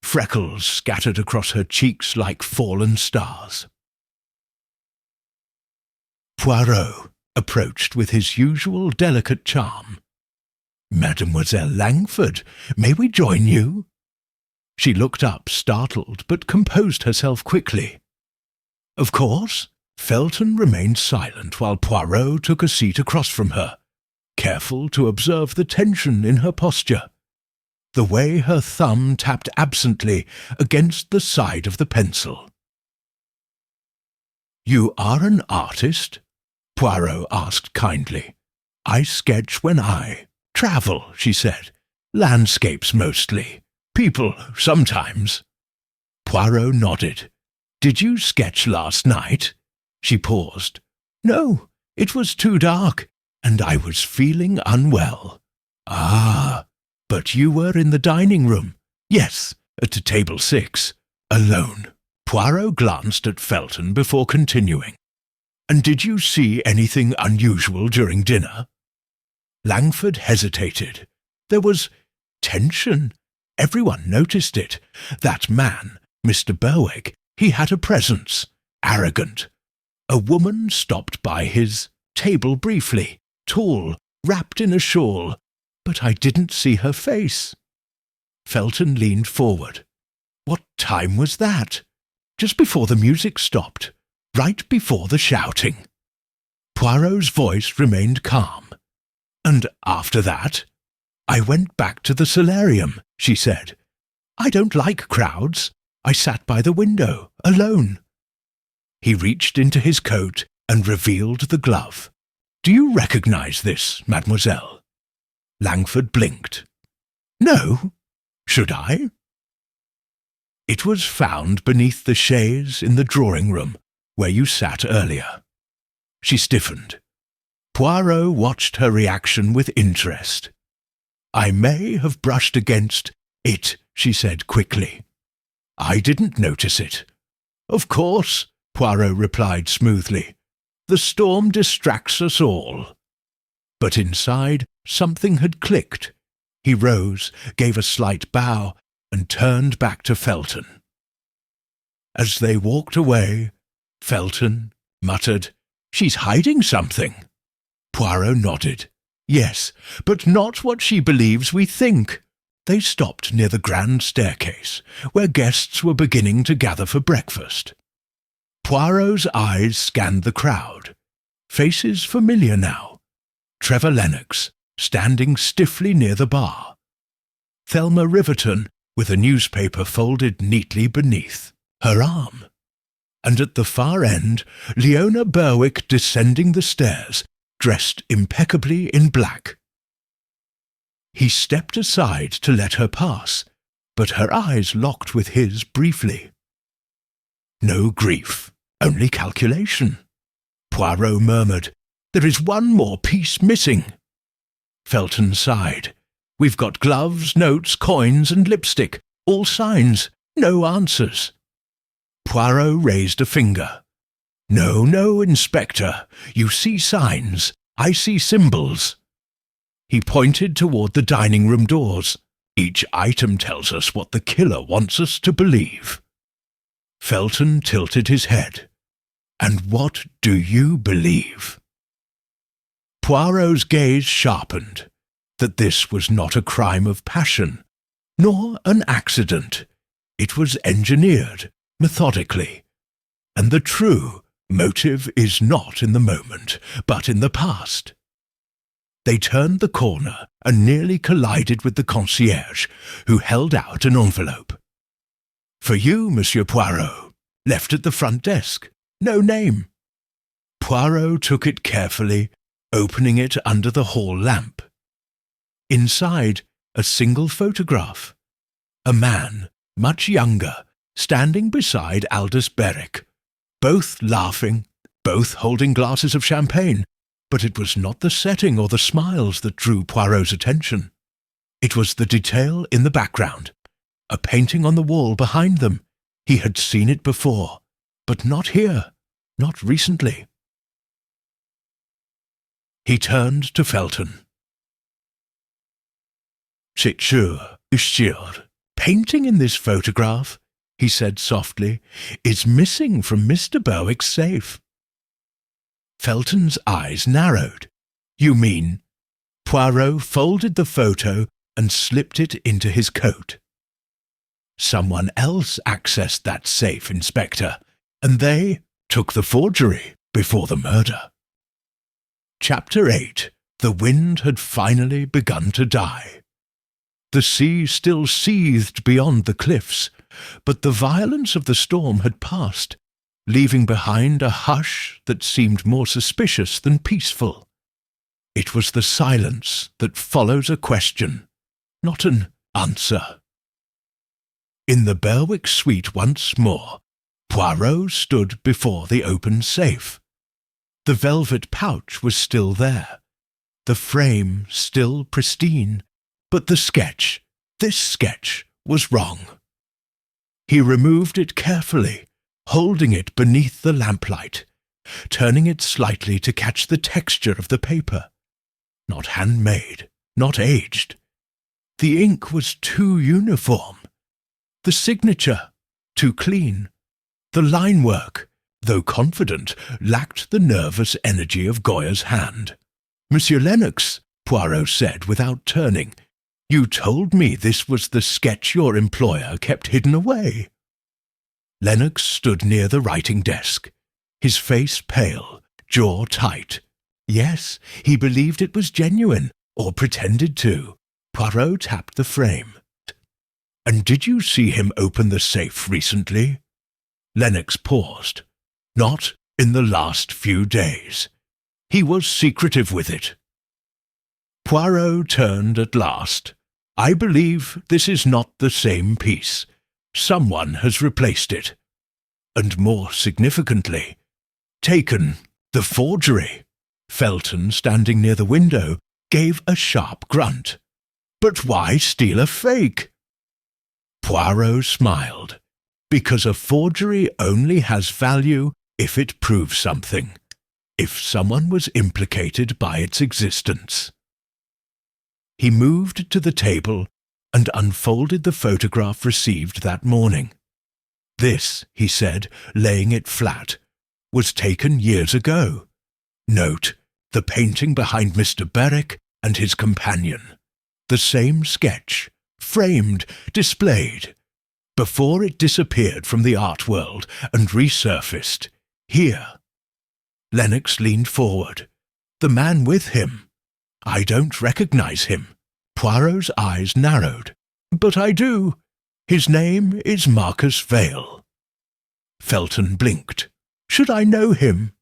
freckles scattered across her cheeks like fallen stars." Poirot approached with his usual delicate charm. "Mademoiselle Langford, may we join you?" She looked up, startled, but composed herself quickly. "Of course." Felton remained silent while Poirot took a seat across from her, careful to observe the tension in her posture, the way her thumb tapped absently against the side of the pencil. "You are an artist?" Poirot asked kindly. "I sketch when I travel," she said. "Landscapes mostly. People sometimes." Poirot nodded. "Did you sketch last night?" She paused. "No, it was too dark, and I was feeling unwell." "Ah, but you were in the dining room." "Yes, at table 6, alone." Poirot glanced at Felton before continuing. "And did you see anything unusual during dinner?" Langford hesitated. There was tension. Everyone noticed it. That man, Mr. Berwyck, he had a presence, arrogant. A woman stopped by his table briefly, tall, wrapped in a shawl, but I didn't see her face. Felton leaned forward. "What time was that?" "Just before the music stopped, right before the shouting." Poirot's voice remained calm. "And after that?" "I went back to the solarium," she said. "I don't like crowds. I sat by the window, alone." He reached into his coat and revealed the glove. "Do you recognize this, mademoiselle?" Langford blinked. "No. Should I?" "It was found beneath the chaise in the drawing-room, where you sat earlier." She stiffened. Poirot watched her reaction with interest. "I may have brushed against it," she said quickly. "I didn't notice it." "Of course," Poirot replied smoothly. "The storm distracts us all." But inside, something had clicked. He rose, gave a slight bow, and turned back to Felton. As they walked away, Felton muttered, "She's hiding something." Poirot nodded. "Yes, but not what she believes we think." They stopped near the grand staircase, where guests were beginning to gather for breakfast. Poirot's eyes scanned the crowd. Faces familiar now. Trevor Lennox, standing stiffly near the bar. Thelma Riverton, with a newspaper folded neatly beneath her arm. And at the far end, Leona Berwyck descending the stairs, dressed impeccably in black. He stepped aside to let her pass, but her eyes locked with his briefly. "No grief, only calculation." Poirot murmured, "There is one more piece missing." Felton sighed. "We've got gloves, notes, coins, and lipstick, all signs, no answers." Poirot raised a finger. "No, no, Inspector. You see signs. I see symbols." He pointed toward the dining-room doors. "Each item tells us what the killer wants us to believe." Felton tilted his head. And what do you believe?" Poirot's gaze sharpened, that this was not a crime of passion, nor an accident. It was engineered, methodically, and the true motive is not in the moment, but in the past. They turned the corner and nearly collided with the concierge, who held out an envelope. "For you, Monsieur Poirot, left at the front desk. No name." Poirot took it carefully, opening it under the hall lamp. Inside, a single photograph. A man, much younger, standing beside Aldous Berwyck, both laughing, both holding glasses of champagne, but it was not the setting or the smiles that drew Poirot's attention. It was the detail in the background, a painting on the wall behind them. He had seen it before, but not here, not recently. He turned to Felton. "C'est sûr, painting in this photograph," he said softly, "is missing from Mr. Berwick's safe." Felton's eyes narrowed. "You mean—" Poirot folded the photo and slipped it into his coat. "Someone else accessed that safe, Inspector, and they took the forgery before the murder." Chapter 8. The wind had finally begun to die. The sea still seethed beyond the cliffs, but the violence of the storm had passed, leaving behind a hush that seemed more suspicious than peaceful. It was the silence that follows a question, not an answer. In the Berwick suite once more, Poirot stood before the open safe. The velvet pouch was still there, the frame still pristine, but the sketch, this sketch, was wrong. He removed it carefully, holding it beneath the lamplight, turning it slightly to catch the texture of the paper. Not handmade, not aged. The ink was too uniform. The signature, too clean. The line work, though confident, lacked the nervous energy of Goya's hand. "Monsieur Lennox," Poirot said without turning, "you told me this was the sketch your employer kept hidden away." Lennox stood near the writing desk, his face pale, jaw tight. Yes, he believed it was genuine, or pretended to. Poirot tapped the frame. "And did you see him open the safe recently?" Lennox paused. "Not in the last few days. He was secretive with it." Poirot turned at last. "I believe this is not the same piece. Someone has replaced it. And more significantly, taken the forgery." Felton, standing near the window, gave a sharp grunt. "But why steal a fake?" Poirot smiled. "Because a forgery only has value if it proves something, if someone was implicated by its existence." He moved to the table and unfolded the photograph received that morning. "This," he said, laying it flat, "was taken years ago. Note, the painting behind Mr. Berwick and his companion. The same sketch, framed, displayed. Before it disappeared from the art world and resurfaced, here." Lennox leaned forward. "The man with him. I don't recognize him." Poirot's eyes narrowed. "But I do. His name is Marcus Vale." Felton blinked. "Should I know him?"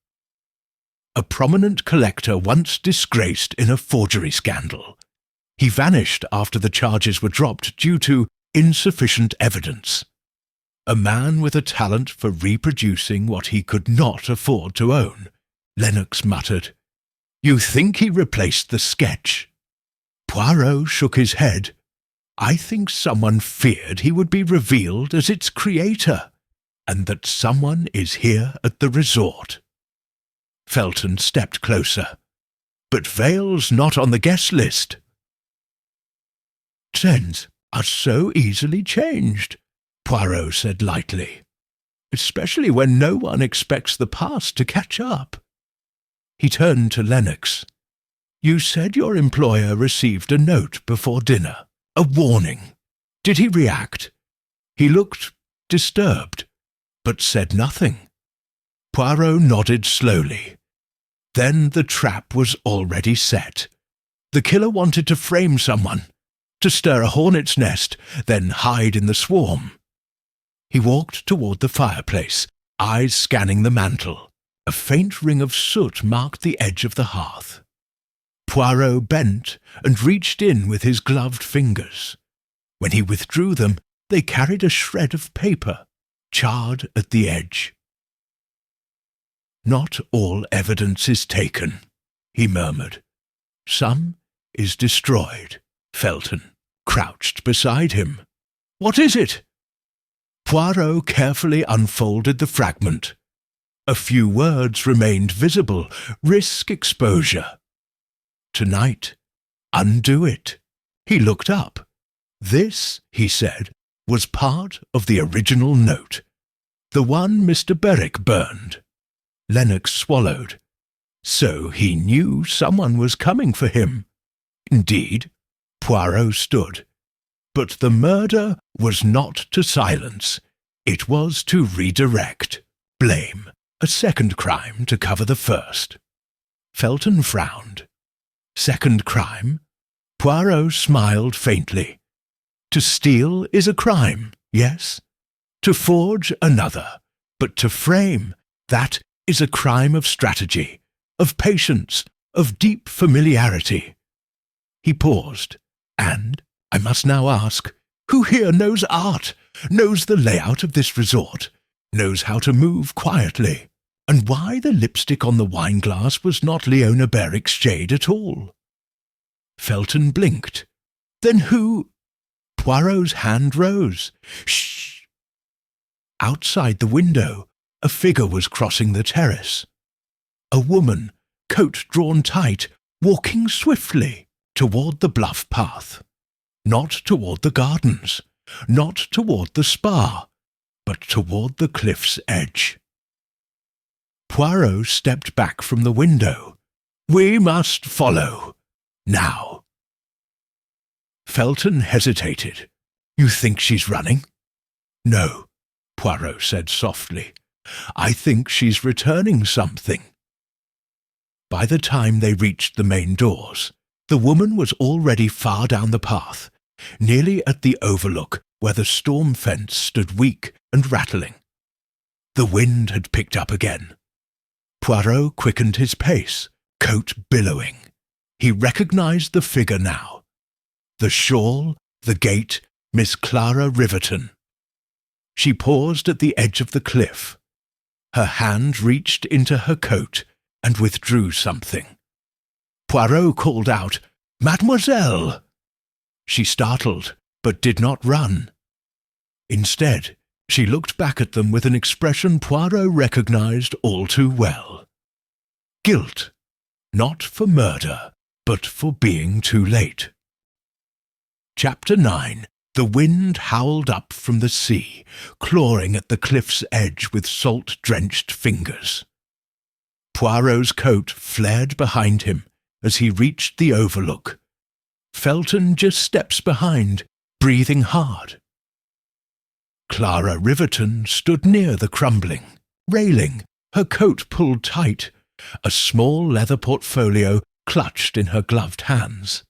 "A prominent collector once disgraced in a forgery scandal. He vanished after the charges were dropped due to insufficient evidence. A man with a talent for reproducing what he could not afford to own," Lennox muttered. "You think he replaced the sketch?" Poirot shook his head. "I think someone feared he would be revealed as its creator, and that someone is here at the resort." Felton stepped closer. "But Vale's not on the guest list." "Trends are so easily changed," Poirot said lightly. especially when no one expects the past to catch up. He turned to Lennox. You said your employer received a note before dinner, a warning. Did he react? He looked disturbed, but said nothing. Poirot nodded slowly. Then the trap was already set. The killer wanted to frame someone, to stir a hornet's nest, then hide in the swarm. He walked toward the fireplace, eyes scanning the mantel. A faint ring of soot marked the edge of the hearth. Poirot bent and reached in with his gloved fingers. When he withdrew them, they carried a shred of paper, charred at the edge. Not all evidence is taken, he murmured. Some is destroyed. Felton crouched beside him. What is it? Poirot carefully unfolded the fragment. A few words remained visible. Risk exposure. Tonight, undo it. He looked up. This, he said, was part of the original note. The one Mr. Berwyck burned. Lennox swallowed. So he knew someone was coming for him. Indeed, Poirot stood. But the murder was not to silence. It was to redirect. Blame. A second crime to cover the first. Felton frowned. Second crime? Poirot smiled faintly. To steal is a crime, yes. To forge, another. But to frame, that is a crime of strategy, of patience, of deep familiarity. He paused, and, I must now ask, who here knows art, knows the layout of this resort, knows how to move quietly, and why the lipstick on the wineglass was not Leona Berwick's shade at all? Felton blinked. Then who? Poirot's hand rose. Shh! Outside the window, a figure was crossing the terrace. A woman, coat drawn tight, walking swiftly toward the bluff path. Not toward the gardens, not toward the spa, but toward the cliff's edge. Poirot stepped back from the window. We must follow. Now. Felton hesitated. You think she's running? No, Poirot said softly. I think she's returning something. By the time they reached the main doors, the woman was already far down the path, nearly at the overlook where the storm fence stood weak and rattling. The wind had picked up again. Poirot quickened his pace, coat billowing. He recognized the figure now. The shawl, the gait, Miss Clara Riverton. She paused at the edge of the cliff. Her hand reached into her coat and withdrew something. Poirot called out, Mademoiselle! She startled, but did not run. Instead, she looked back at them with an expression Poirot recognized all too well. Guilt, not for murder, but for being too late. Chapter 9. The wind howled up from the sea, clawing at the cliff's edge with salt-drenched fingers. Poirot's coat flared behind him as he reached the overlook. Felton just steps behind, breathing hard. Clara Riverton stood near the crumbling railing, her coat pulled tight, a small leather portfolio clutched in her gloved hands.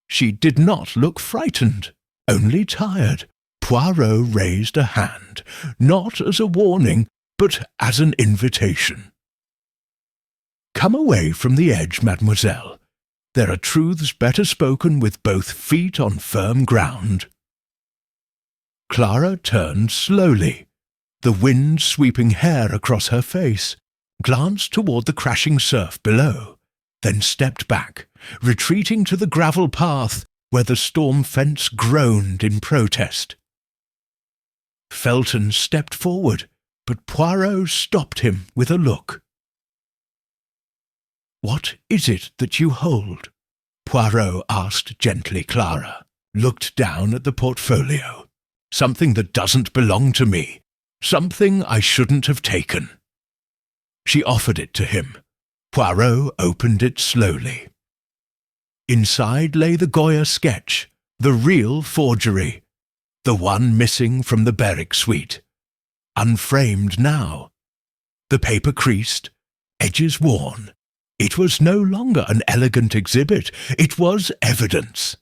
She did not look frightened, only tired. Poirot raised a hand, not as a warning, but as an invitation. Come away from the edge, mademoiselle. There are truths better spoken with both feet on firm ground. Clara turned slowly, the wind sweeping hair across her face, glanced toward the crashing surf below, then stepped back, retreating to the gravel path where the storm fence groaned in protest. Felton stepped forward, but Poirot stopped him with a look. What is it that you hold? Poirot asked gently. Clara looked down at the portfolio. Something that doesn't belong to me. Something I shouldn't have taken." She offered it to him. Poirot opened it slowly. Inside lay the Goya sketch, the real forgery, the one missing from the Berwyck suite. Unframed now. The paper creased, edges worn. It was no longer an elegant exhibit, it was evidence.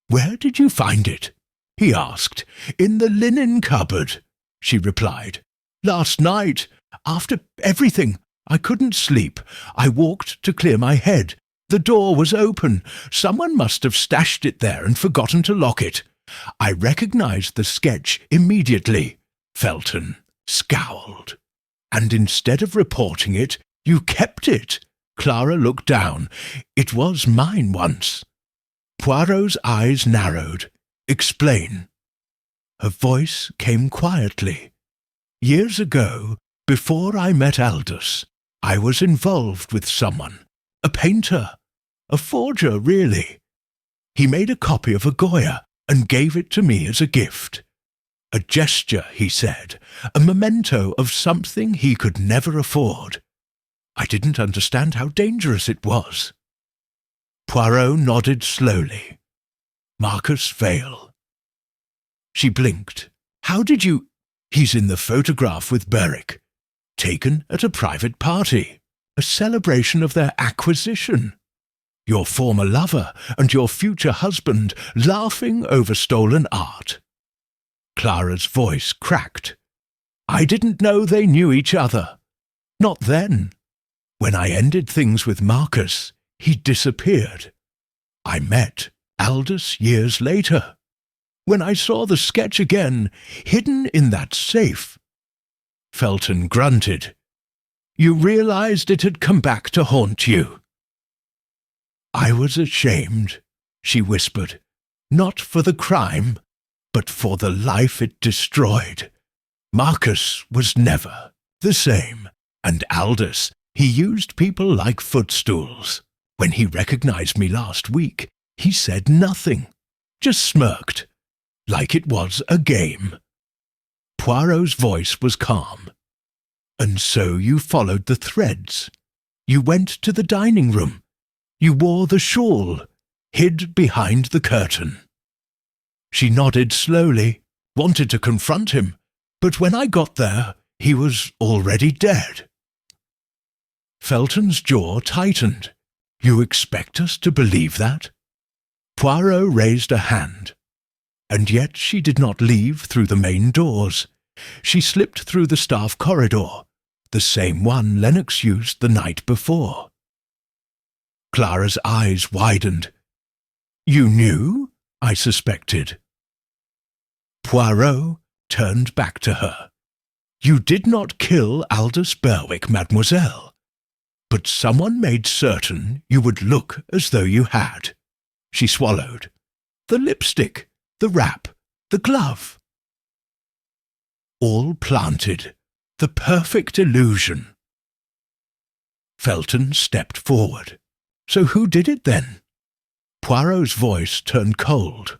"Where did you find it?" he asked. "In the linen cupboard," she replied. "Last night, after everything, I couldn't sleep. I walked to clear my head. The door was open. Someone must have stashed it there and forgotten to lock it. I recognized the sketch immediately." Felton scowled. "And instead of reporting it, you kept it." Clara looked down. "It was mine once." Poirot's eyes narrowed. "Explain." Her voice came quietly. "Years ago, before I met Aldous, I was involved with someone, a painter, a forger, really. He made a copy of a Goya and gave it to me as a gift. A gesture, he said, a memento of something he could never afford. I didn't understand how dangerous it was." Poirot nodded slowly. "Marcus Vale." She blinked. "How did you—" "He's in the photograph with Berwyck. Taken at a private party. A celebration of their acquisition. Your former lover and your future husband laughing over stolen art." Clara's voice cracked. "I didn't know they knew each other. Not then. When I ended things with Marcus, he disappeared. I met Aldous years later. When I saw the sketch again, hidden in that safe." Felton grunted. "You realized it had come back to haunt you." "I was ashamed," she whispered, "not for the crime, but for the life it destroyed. Marcus was never the same, and Aldous, he used people like footstools. When he recognized me last week, he said nothing, just smirked, like it was a game." Poirot's voice was calm. "And so you followed the threads. You went to the dining room. You wore the shawl, hid behind the curtain." She nodded slowly, wanted to confront him, but when I got there, he was already dead. Felton's jaw tightened. "You expect us to believe that?" Poirot raised a hand. And yet she did not leave through the main doors. She slipped through the staff corridor, the same one Lennox used the night before. Clara's eyes widened. "You knew?" I suspected. Poirot turned back to her. "You did not kill Aldous Berwyck, mademoiselle, but someone made certain you would look as though you had." She swallowed. "The lipstick, the wrap, the glove. All planted, the perfect illusion." Felton stepped forward. "So who did it then?" Poirot's voice turned cold.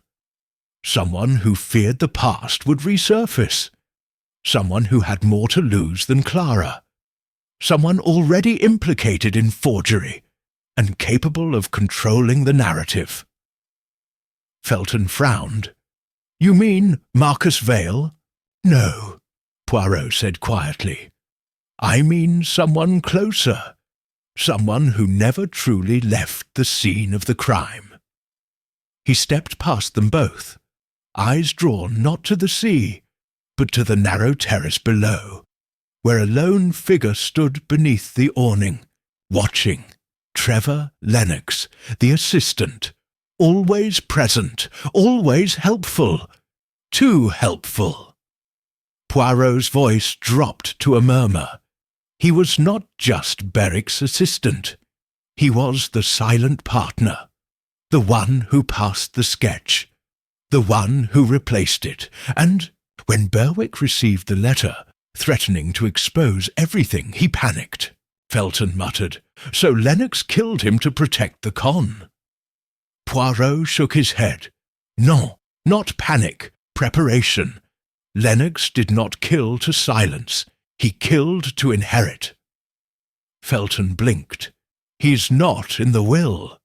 "Someone who feared the past would resurface. Someone who had more to lose than Clara. Someone already implicated in forgery and capable of controlling the narrative." Felton frowned. "You mean Marcus Vale?" "No," Poirot said quietly. "I mean someone closer. Someone who never truly left the scene of the crime." He stepped past them both, eyes drawn not to the sea, but to the narrow terrace below, where a lone figure stood beneath the awning, watching. Trevor Lennox, the assistant, always present, always helpful, too helpful. Poirot's voice dropped to a murmur. He was not just Berwick's assistant. He was the silent partner, the one who passed the sketch, the one who replaced it, and when Berwyck received the letter, threatening to expose everything, he panicked. Felton muttered, "So Lennox killed him to protect the con." Poirot shook his head. "No, not panic, preparation. Lennox did not kill to silence. He killed to inherit. Felton blinked. He's not in the will.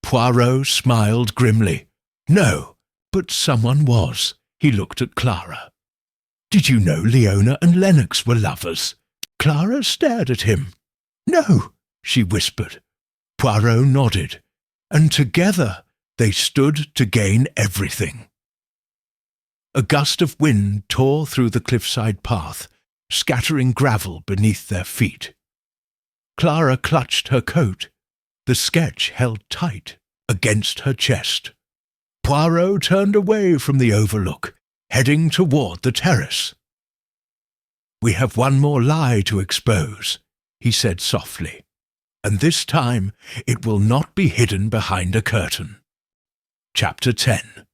Poirot smiled grimly. No, but someone was. He looked at Clara. Did you know Leona and Lennox were lovers? Clara stared at him. No, she whispered. Poirot nodded, and together they stood to gain everything. A gust of wind tore through the cliffside path, scattering gravel beneath their feet. Clara clutched her coat. The sketch held tight against her chest. Poirot turned away from the overlook, heading toward the terrace. We have one more lie to expose, he said softly, and this time it will not be hidden behind a curtain. Chapter 10.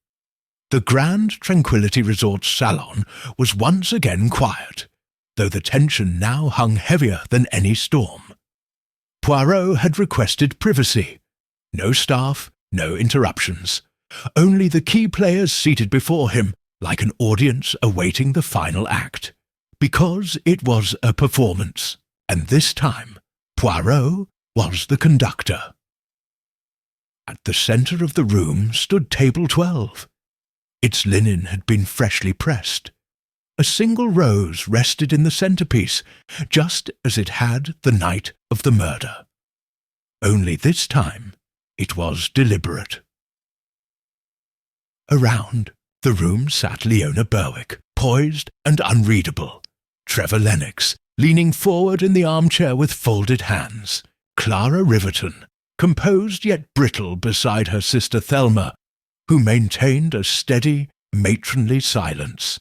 The Grand Tranquility Resort salon was once again quiet, though the tension now hung heavier than any storm. Poirot had requested privacy. No staff, no interruptions. Only the key players seated before him, like an audience awaiting the final act. Because it was a performance, and this time Poirot was the conductor. At the centre of the room stood table 12. Its linen had been freshly pressed. A single rose rested in the centrepiece, just as it had the night of the murder. Only this time it was deliberate. Around the room sat Leona Berwyck, poised and unreadable. Trevor Lennox, leaning forward in the armchair with folded hands. Clara Riverton, composed yet brittle beside her sister Thelma, who maintained a steady, matronly silence.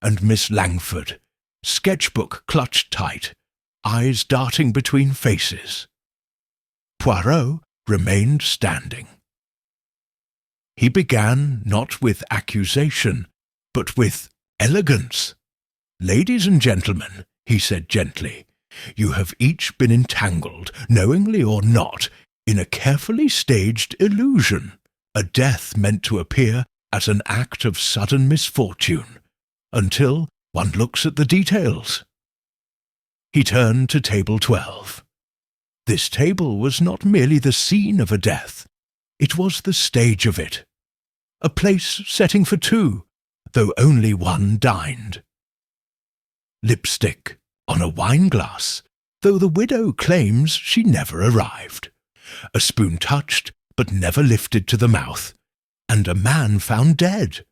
And Miss Langford, sketchbook clutched tight, eyes darting between faces. Poirot remained standing. He began not with accusation, but with elegance. "Ladies and gentlemen," he said gently, "you have each been entangled, knowingly or not, in a carefully staged illusion, a death meant to appear as an act of sudden misfortune, until one looks at the details." He turned to table 12. This table was not merely the scene of a death, it was the stage of it. A place setting for two, though only one dined. Lipstick on a wineglass, though the widow claims she never arrived. A spoon touched, but never lifted to the mouth. And a man found dead,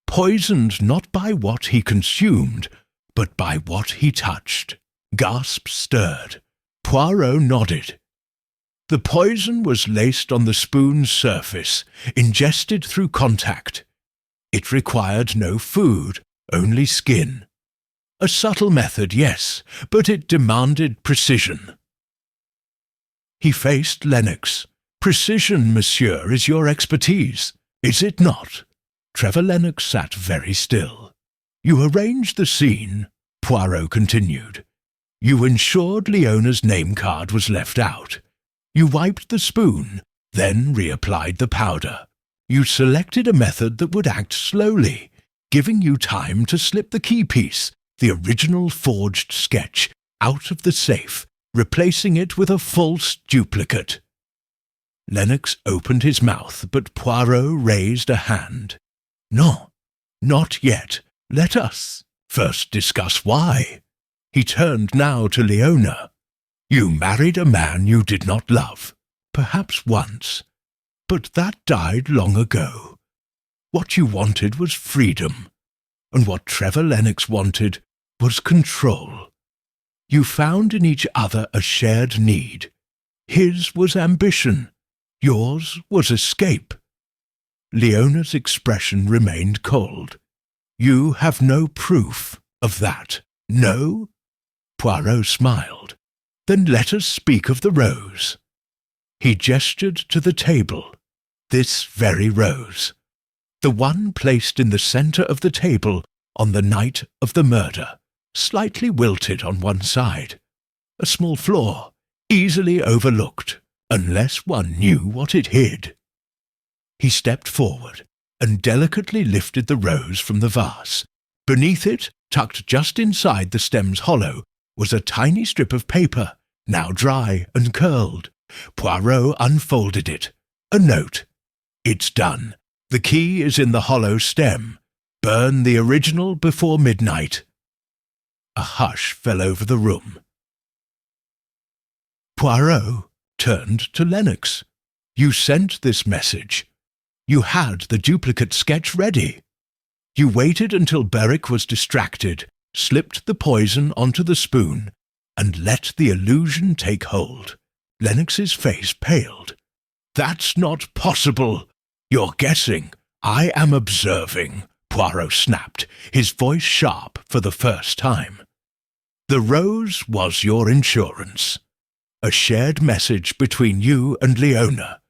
poisoned not by what he consumed, but by what he touched. Gasps stirred. Poirot nodded. The poison was laced on the spoon's surface, ingested through contact. It required no food, only skin. A subtle method, yes, but it demanded precision. He faced Lennox. "Precision, monsieur, is your expertise, is it not?" Trevor Lennox sat very still. "You arranged the scene," Poirot continued. "You ensured Leona's name card was left out. You wiped the spoon, then reapplied the powder. You selected a method that would act slowly, giving you time to slip the key piece, the original forged sketch, out of the safe, replacing it with a false duplicate." Lennox opened his mouth, but Poirot raised a hand. "No, not yet. Let us first discuss why." He turned now to Leona. "You married a man you did not love, perhaps once, but that died long ago. What you wanted was freedom, and what Trevor Lennox wanted was control. You found in each other a shared need. His was ambition, yours was escape." Leona's expression remained cold. "You have no proof of that, no?" Poirot smiled. "Then let us speak of the rose." He gestured to the table. This very rose. The one placed in the centre of the table on the night of the murder, slightly wilted on one side. A small flaw, easily overlooked, unless one knew what it hid. He stepped forward and delicately lifted the rose from the vase, Beneath it, tucked just inside the stem's hollow, was a tiny strip of paper, now dry and curled. Poirot unfolded it. A note. "It's done. The key is in the hollow stem. Burn the original before midnight." A hush fell over the room. Poirot turned to Lennox. "You sent this message. You had the duplicate sketch ready. You waited until Berwyck was distracted, slipped the poison onto the spoon, and let the illusion take hold." Lennox's face paled. "That's not possible. You're guessing. I am observing," Poirot snapped, his voice sharp for the first time. "The rose was your insurance. A shared message between you and Leona.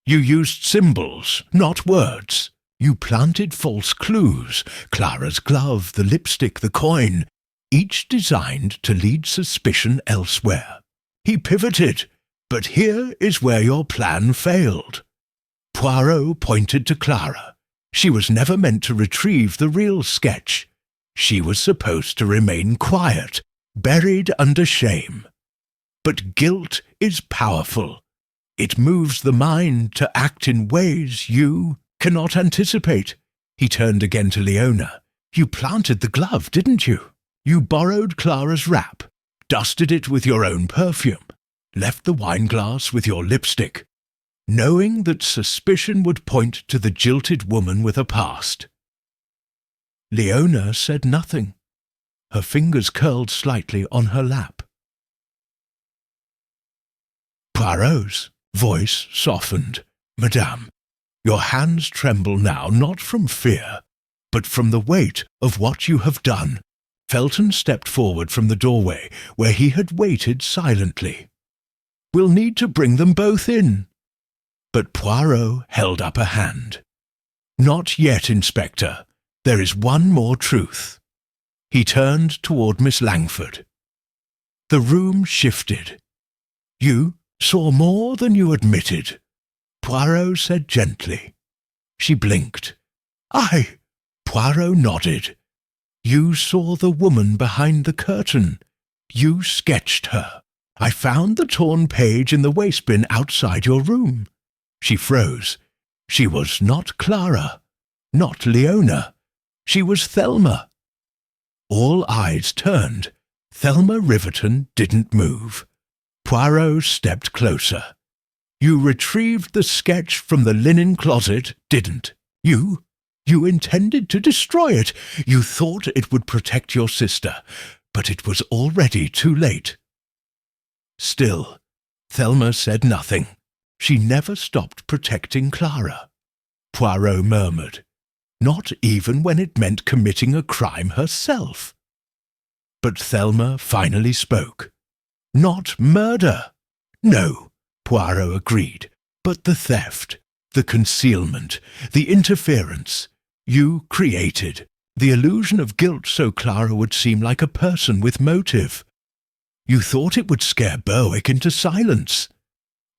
You used symbols, not words. You planted false clues, Clara's glove, the lipstick, the coin, each designed to lead suspicion elsewhere. He pivoted, but here is where your plan failed." Poirot pointed to Clara. She was never meant to retrieve the real sketch. She was supposed to remain quiet, buried under shame. But guilt is powerful. It moves the mind to act in ways you cannot anticipate. He turned again to Leona. "You planted the glove, didn't you? You borrowed Clara's wrap, dusted it with your own perfume, left the wineglass with your lipstick, knowing that suspicion would point to the jilted woman with a past." Leona said nothing. Her fingers curled slightly on her lap. Poirot's voice softened. "Madame, your hands tremble now, not from fear, but from the weight of what you have done." Felton stepped forward from the doorway, where he had waited silently. "We'll need to bring them both in." But Poirot held up a hand. "Not yet, Inspector. There is one more truth." He turned toward Miss Langford. The room shifted. "You saw more than you admitted," Poirot said gently. She blinked. "I—" Poirot nodded. "You saw the woman behind the curtain. You sketched her. I found the torn page in the wastebin outside your room." She froze. She was not Clara, not Leona. She was Thelma. All eyes turned. Thelma Riverton didn't move. Poirot stepped closer. "You retrieved the sketch from the linen closet, didn't you? You intended to destroy it. You thought it would protect your sister, but it was already too late." Still, Thelma said nothing. She never stopped protecting Clara. Poirot murmured, "Not even when it meant committing a crime herself." But Thelma finally spoke. "Not murder." "No," Poirot agreed, "but the theft, the concealment, the interference. You created the illusion of guilt so Clara would seem like a person with motive. You thought it would scare Berwyck into silence.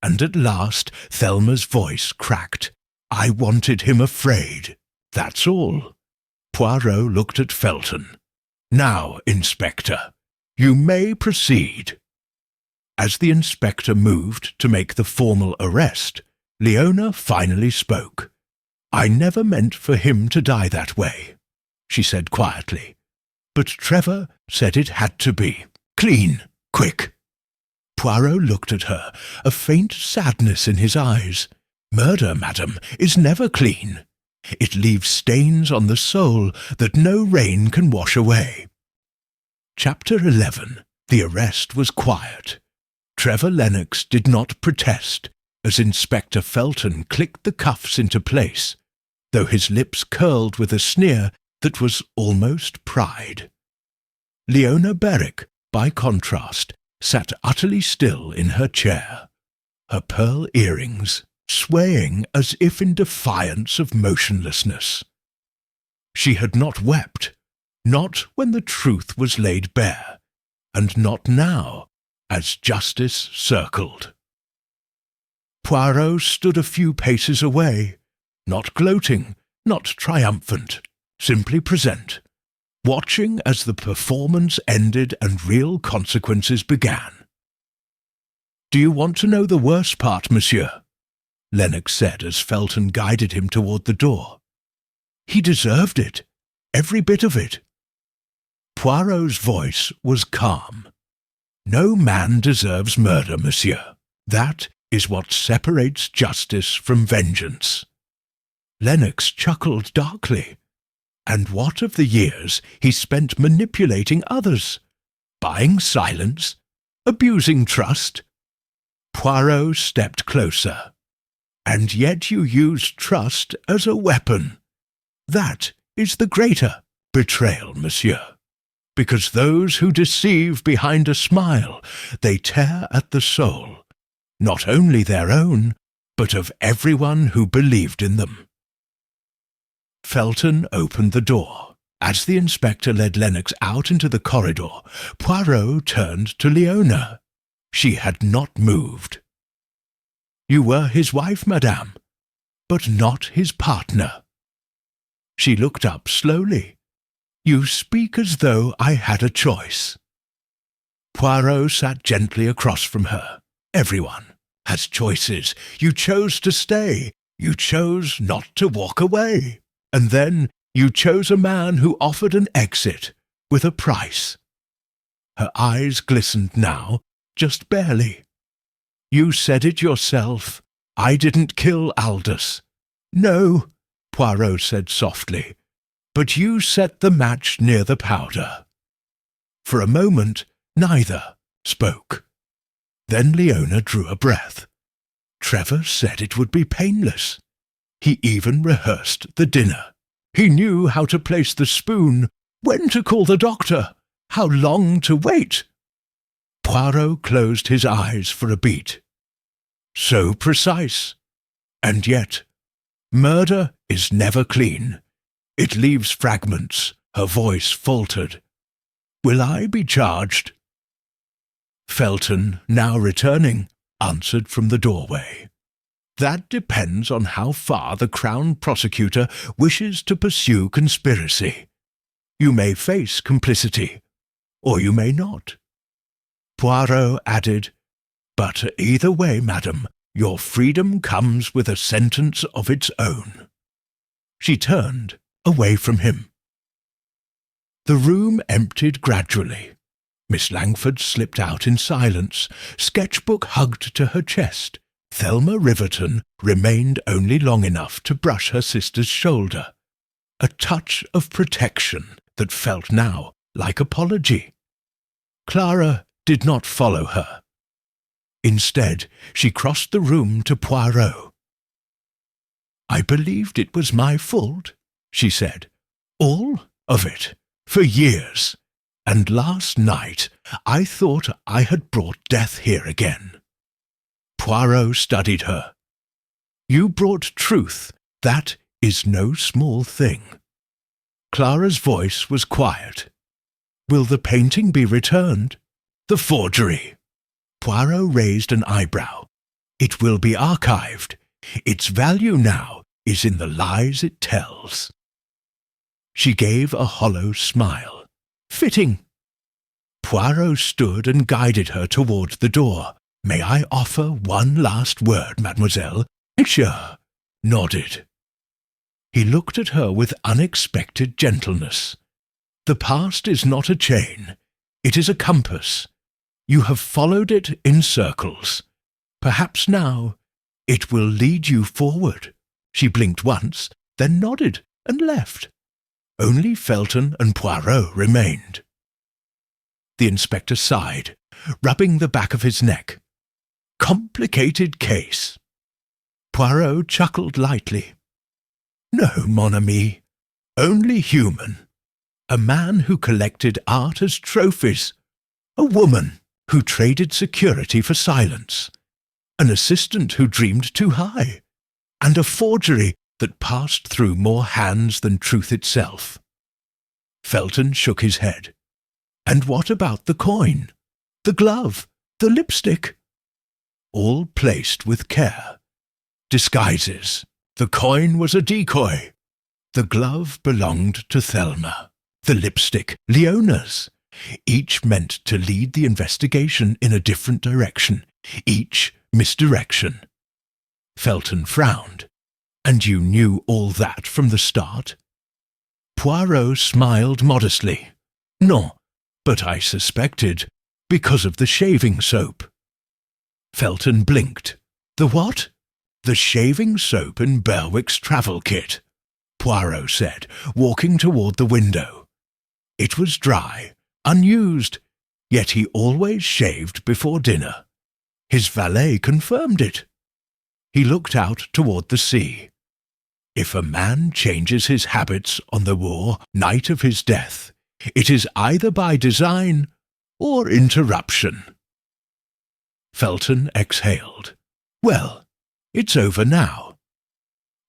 And at last Thelma's voice cracked. I wanted him afraid. That's all." Poirot looked at Felton. "Now, Inspector, you may proceed." As the inspector moved to make the formal arrest, Leona finally spoke. "I never meant for him to die that way," she said quietly. "But Trevor said it had to be. Clean, quick." Poirot looked at her, a faint sadness in his eyes. "Murder, madam, is never clean. It leaves stains on the soul that no rain can wash away." Chapter 11. The arrest was quiet. Trevor Lennox did not protest as Inspector Felton clicked the cuffs into place, though his lips curled with a sneer that was almost pride. Leona Berwyck, by contrast, sat utterly still in her chair, her pearl earrings swaying as if in defiance of motionlessness. She had not wept, not when the truth was laid bare, and not now, as justice circled. Poirot stood a few paces away, not gloating, not triumphant, simply present. watching as the performance ended and real consequences began. "Do you want to know the worst part, monsieur?" Lennox said as Felton guided him toward the door. "He deserved it, every bit of it." Poirot's voice was calm. "No man deserves murder, monsieur. That is what separates justice from vengeance." Lennox chuckled darkly. And what of the years he spent manipulating others, buying silence, abusing trust? Poirot stepped closer. "And yet you used trust as a weapon. That is the greater betrayal, monsieur. Because those who deceive behind a smile, they tear at the soul, not only their own, but of everyone who believed in them." Felton opened the door. As the inspector led Lennox out into the corridor, Poirot turned to Leona. She had not moved. "You were his wife, madame, but not his partner." She looked up slowly. "You speak as though I had a choice." Poirot sat gently across from her. "Everyone has choices. You chose to stay. You chose not to walk away. And then you chose a man who offered an exit with a price." Her eyes glistened now, just barely. "You said it yourself. I didn't kill Aldous." "No," Poirot said softly, "but you set the match near the powder." For a moment, neither spoke. Then Leona drew a breath. Trevor said it would be painless. He even rehearsed the dinner. He knew how to place the spoon, when to call the doctor, how long to wait. Poirot closed his eyes for a beat. So precise. And yet, murder is never clean. It leaves fragments. Her voice faltered. "Will I be charged?" Felton, now returning, answered from the doorway. "That depends on how far the Crown Prosecutor wishes to pursue conspiracy. You may face complicity, or you may not." Poirot added, "But either way, madam, your freedom comes with a sentence of its own." She turned away from him. The room emptied gradually. Miss Langford slipped out in silence, sketchbook hugged to her chest. Thelma Riverton remained only long enough to brush her sister's shoulder, a touch of protection that felt now like apology. Clara did not follow her. Instead, she crossed the room to Poirot. "I believed it was my fault," she said. "All of it, for years. And last night I thought I had brought death here again." Poirot studied her. "You brought truth. That is no small thing." Clara's voice was quiet. "Will the painting be returned?" "The forgery." Poirot raised an eyebrow. "It will be archived. Its value now is in the lies it tells." She gave a hollow smile. "Fitting." Poirot stood and guided her toward the door. "May I offer one last word, mademoiselle?" Monsieur nodded. He looked at her with unexpected gentleness. "The past is not a chain. It is a compass. You have followed it in circles. Perhaps now it will lead you forward." She blinked once, then nodded and left. Only Felton and Poirot remained. The inspector sighed, rubbing the back of his neck. "Complicated case." Poirot chuckled lightly. "No, mon ami, only human. A man who collected art as trophies. A woman who traded security for silence. An assistant who dreamed too high. And a forgery that passed through more hands than truth itself." Felton shook his head. "And what about the coin? The glove? The lipstick?" "All placed with care. Disguises. The coin was a decoy. The glove belonged to Thelma." the lipstick Leona's. Each meant to lead the investigation in a different direction, each misdirection. Felton frowned. And you knew all that from the start? Poirot smiled modestly. No, but I suspected, because of the shaving soap. Felton blinked. The what? The shaving soap in Berwick's travel kit, Poirot said, walking toward the window. It was dry, unused, yet he always shaved before dinner. His valet confirmed it. He looked out toward the sea. If a man changes his habits on the night of his death, it is either by design or interruption. Felton exhaled. Well, it's over now.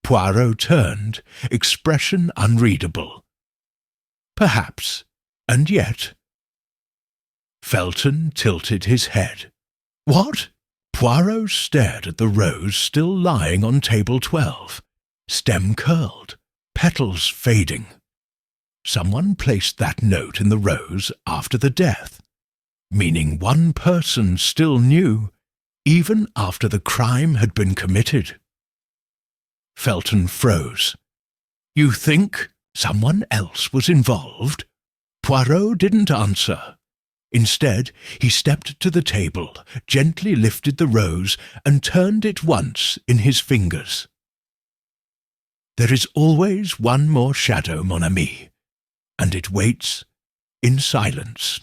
Poirot turned, expression unreadable. Perhaps, and yet. Felton tilted his head. What? Poirot stared at the rose still lying on table 12, stem curled, petals fading. Someone placed that note in the rose after the death, meaning one person still knew, even after the crime had been committed. Felton froze. You think someone else was involved? Poirot didn't answer. Instead, he stepped to the table, gently lifted the rose, and turned it once in his fingers. There is always one more shadow, mon ami, and it waits in silence.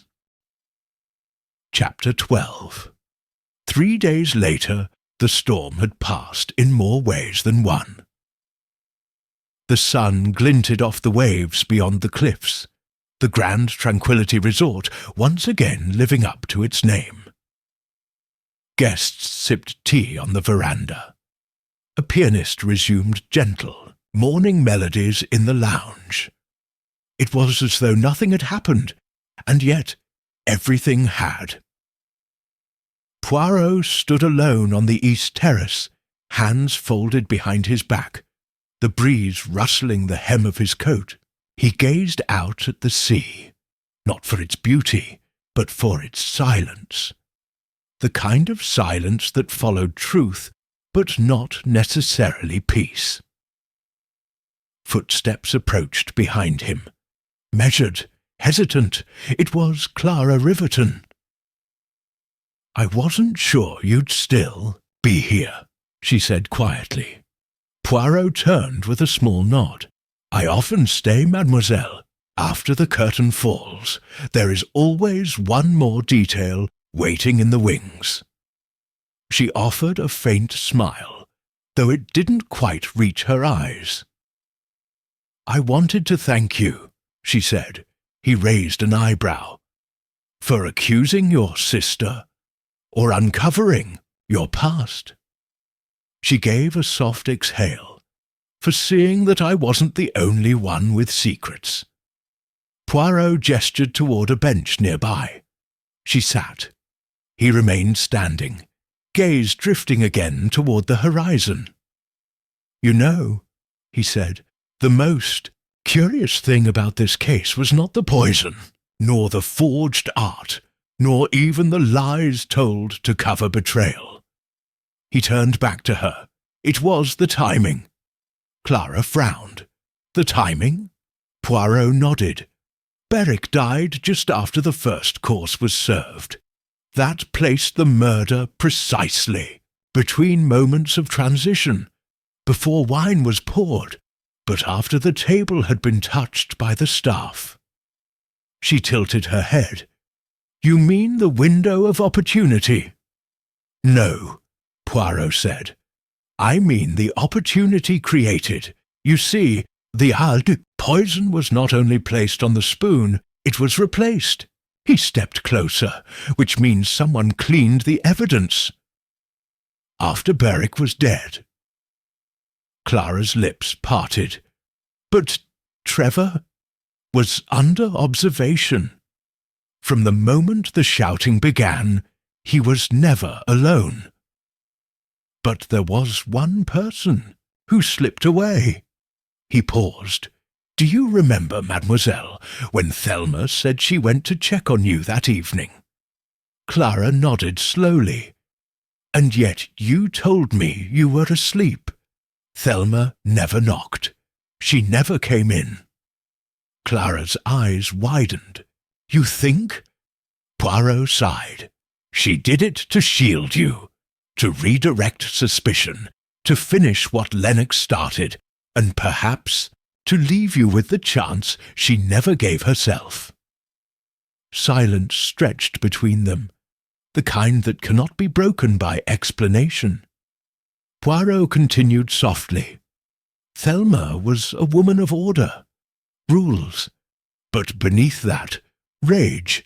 Chapter 12. 3 days later, the storm had passed in more ways than one. The sun glinted off the waves beyond the cliffs, the Grand Tranquility Resort once again living up to its name. Guests sipped tea on the veranda. A pianist resumed gentle, morning melodies in the lounge. It was as though nothing had happened, and yet everything had. Poirot stood alone on the east terrace, hands folded behind his back, the breeze rustling the hem of his coat. He gazed out at the sea, not for its beauty, but for its silence. The kind of silence that followed truth, but not necessarily peace. Footsteps approached behind him. Measured, hesitant, it was Clara Riverton. I wasn't sure you'd still be here, she said quietly. Poirot turned with a small nod. I often stay, mademoiselle. After the curtain falls, there is always one more detail waiting in the wings. She offered a faint smile, though it didn't quite reach her eyes. I wanted to thank you, she said. He raised an eyebrow. For accusing your sister, or uncovering your past. She gave a soft exhale. For seeing that I wasn't the only one with secrets. Poirot gestured toward a bench nearby. She sat. He remained standing, gaze drifting again toward the horizon. You know, he said, the most curious thing about this case was not the poison, nor the forged art, nor even the lies told to cover betrayal. He turned back to her. It was the timing. Clara frowned. The timing? Poirot nodded. Berwick died just after the first course was served. That placed the murder precisely between moments of transition, before wine was poured, but after the table had been touched by the staff. She tilted her head. You mean the window of opportunity? No, Poirot said. I mean the opportunity created. You see, the poison was not only placed on the spoon, it was replaced. He stepped closer, which means someone cleaned the evidence. After Berwick was dead. Clara's lips parted. But Trevor was under observation. From the moment the shouting began, he was never alone. But there was one person who slipped away. He paused, Do you remember, mademoiselle, when Thelma said she went to check on you that evening? Clara nodded slowly. And yet you told me you were asleep. Thelma never knocked. She never came in. Clara's eyes widened. You think? Poirot sighed. She did it to shield you, to redirect suspicion, to finish what Lennox started, and perhaps to leave you with the chance she never gave herself. Silence stretched between them, the kind that cannot be broken by explanation. Poirot continued softly. Thelma was a woman of order, rules, but beneath that, rage.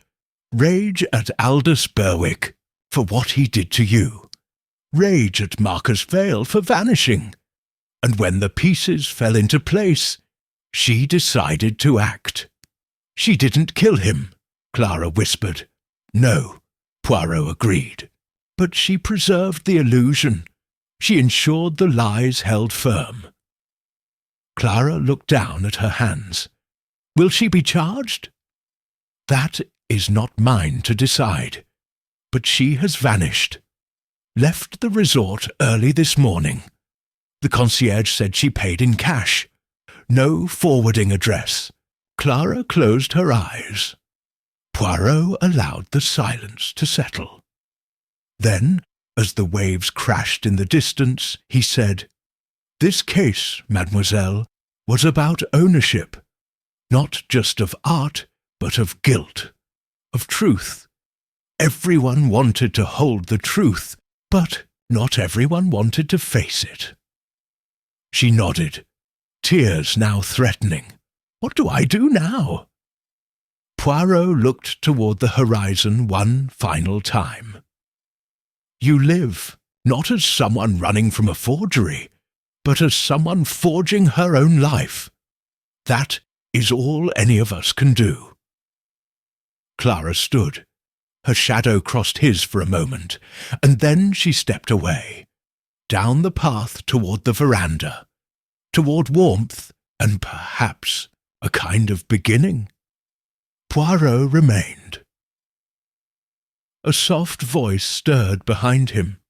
Rage at Aldous Berwyck for what he did to you. Rage at Marcus Vale for vanishing. And when the pieces fell into place, she decided to act. She didn't kill him, Clara whispered. No, Poirot agreed. But she preserved the illusion. She ensured the lies held firm. Clara looked down at her hands. Will she be charged? That is not mine to decide. But she has vanished. Left the resort early this morning. The concierge said she paid in cash. No forwarding address. Clara closed her eyes. Poirot allowed the silence to settle. Then, as the waves crashed in the distance, he said, This case, mademoiselle, was about ownership, not just of art, but of guilt, of truth. Everyone wanted to hold the truth, but not everyone wanted to face it. She nodded, tears now threatening. What do I do now? Poirot looked toward the horizon one final time. You live, not as someone running from a forgery, but as someone forging her own life. That is all any of us can do. Clara stood. Her shadow crossed his for a moment, and then she stepped away, down the path toward the veranda, toward warmth and perhaps a kind of beginning. Poirot remained. A soft voice stirred behind him.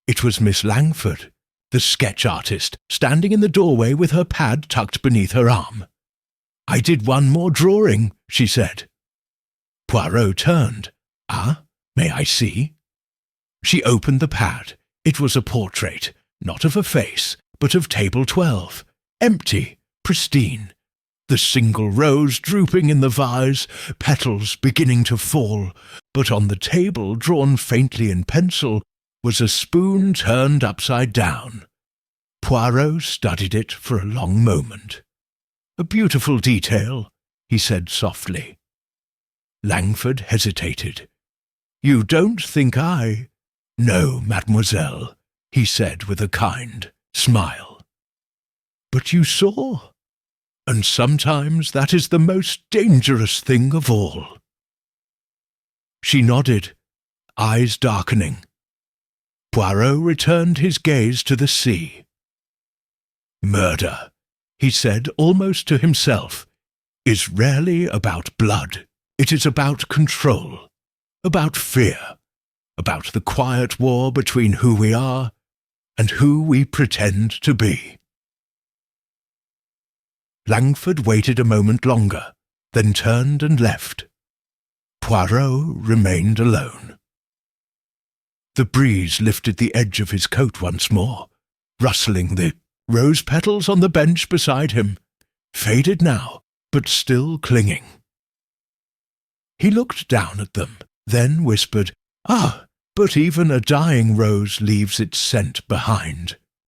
It was Miss Langford, the sketch artist, standing in the doorway with her pad tucked beneath her arm. I did one more drawing, she said. Poirot turned. Ah, may I see? She opened the pad. It was a portrait, not of a face, but of table 12, empty, pristine. The single rose drooping in the vase, petals beginning to fall, but on the table, drawn faintly in pencil, was a spoon turned upside down. Poirot studied it for a long moment. A beautiful detail, he said softly. Langford hesitated. You don't think I— No, mademoiselle, he said with a kind smile. But you saw. And sometimes that is the most dangerous thing of all. She nodded, eyes darkening. Poirot returned his gaze to the sea. Murder, he said almost to himself, is rarely about blood. It is about control, about fear, about the quiet war between who we are and who we pretend to be. Langford waited a moment longer, then turned and left. Poirot remained alone. The breeze lifted the edge of his coat once more, rustling the rose petals on the bench beside him, faded now, but still clinging. He looked down at them, then whispered, Ah, but even a dying rose leaves its scent behind.